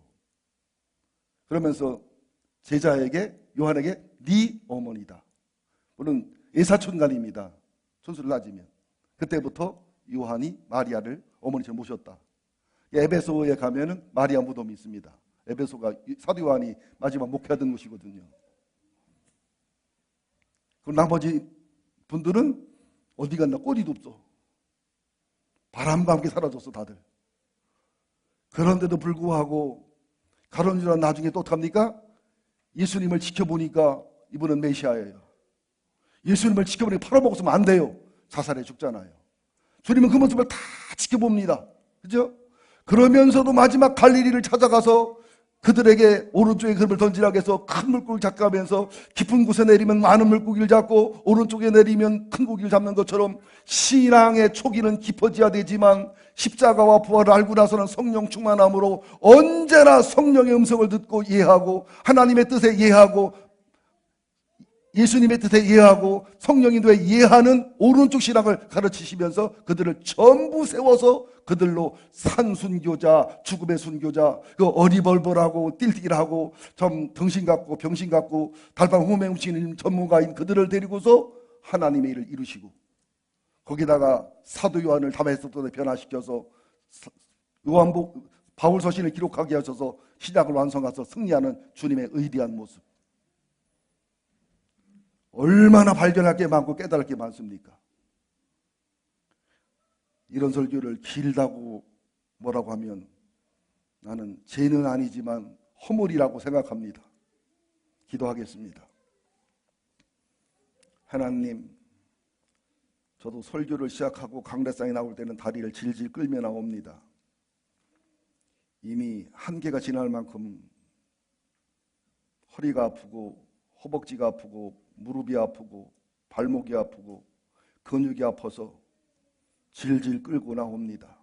그러면서 제자에게, 요한에게 네 어머니다. 물론 애사촌간입니다. 순수를 따지면. 그때부터 요한이 마리아를 어머니처럼 모셨다. 에베소에 가면은 마리아 무덤이 있습니다. 에베소가 사도 요한이 마지막 목회하던 곳이거든요. 그 나머지 분들은 어디 갔나 꼬리도 없어. 바람과 함께 사라졌어 다들. 그런데도 불구하고 가론유다 나중에 또 어떡합니까? 예수님을 지켜보니까 이분은 메시아예요. 예수님을 지켜보니까 팔아먹었으면 안 돼요. 자살해 죽잖아요. 주님은 그 모습을 다 지켜봅니다. 그죠? 그러면서도 마지막 갈릴리를 찾아가서 그들에게 오른쪽에 그릇을 던지라고 해서 큰 물고기를 잡가면서 깊은 곳에 내리면 많은 물고기를 잡고 오른쪽에 내리면 큰 고기를 잡는 것처럼 신앙의 초기는 깊어져야 되지만 십자가와 부활을 알고 나서는 성령 충만함으로 언제나 성령의 음성을 듣고 이해하고 하나님의 뜻에 이해하고 예수님의 뜻에 이해하고 성령인도에 이해하는 오른쪽 신앙을 가르치시면서 그들을 전부 세워서 그들로 산순교자, 죽음의 순교자, 그 어리벌벌하고 띨띨하고 좀 등신 같고 병신 같고 달방 호맹 훔치는 전문가인 그들을 데리고서 하나님의 일을 이루시고, 거기다가 사도 요한을 다메섹도에 변화시켜서 바울 서신을 기록하게 하셔서 신약을 완성해서 승리하는 주님의 의리한 모습. 얼마나 발견할 게 많고 깨달을 게 많습니까? 이런 설교를 길다고 뭐라고 하면 나는 죄는 아니지만 허물이라고 생각합니다. 기도하겠습니다. 하나님, 저도 설교를 시작하고 강대상에 나올 때는 다리를 질질 끌며 나옵니다. 이미 한계가 지날 만큼 허리가 아프고 허벅지가 아프고 무릎이 아프고 발목이 아프고 근육이 아파서 질질 끌고 나옵니다.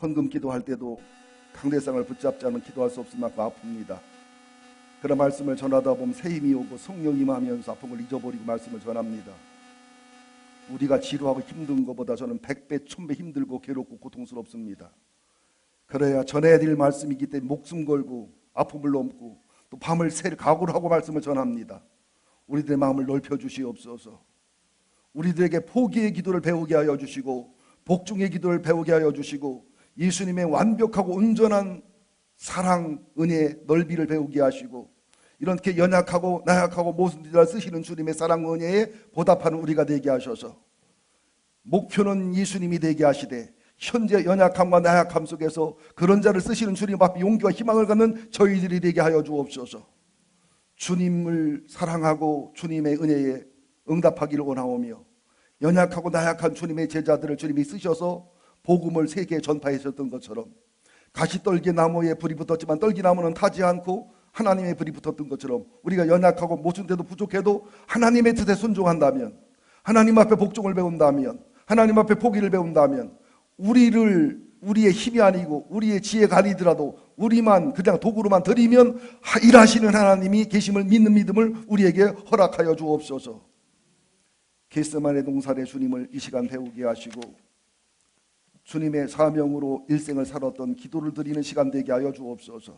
헌금 기도할 때도 강대상을 붙잡지 않으면 기도할 수 없을 만큼 아픕니다. 그런 말씀을 전하다 보면 새 힘이 오고 성령이 임하면서 아픈 걸 잊어버리고 말씀을 전합니다. 우리가 지루하고 힘든 것보다 저는 100배, 1000배 힘들고 괴롭고 고통스럽습니다. 그래야 전해야 될 말씀이기 때문에 목숨 걸고 아픔을 넘고 또 밤을 샐 각오를 하고 말씀을 전합니다. 우리들의 마음을 넓혀 주시옵소서. 우리들에게 포기의 기도를 배우게 하여 주시고 복종의 기도를 배우게 하여 주시고 예수님의 완벽하고 온전한 사랑, 은혜, 넓이를 배우게 하시고 이렇게 연약하고 나약하고 모든 일을 쓰시는 주님의 사랑, 은혜에 보답하는 우리가 되게 하셔서 목표는 예수님이 되게 하시되 현재 연약함과 나약함 속에서 그런 자를 쓰시는 주님 앞에 용기와 희망을 갖는 저희들이 되게 하여 주옵소서. 주님을 사랑하고 주님의 은혜에 응답하기를 원하오며 연약하고 나약한 주님의 제자들을 주님이 쓰셔서 복음을 세계에 전파하셨던 것처럼 가시떨기 나무에 불이 붙었지만 떨기나무는 타지 않고 하나님의 불이 붙었던 것처럼 우리가 연약하고 모든 데도 부족해도 하나님의 뜻에 순종한다면, 하나님 앞에 복종을 배운다면, 하나님 앞에 포기를 배운다면 우리의 힘이 아니고 우리의 지혜가 아니더라도 우리만 그냥 도구로만 드리면 일하시는 하나님이 계심을 믿는 믿음을 우리에게 허락하여 주옵소서. 겟세마네 동산의 주님을 이 시간 배우게 하시고 주님의 사명으로 일생을 살았던 기도를 드리는 시간 되게 하여 주옵소서.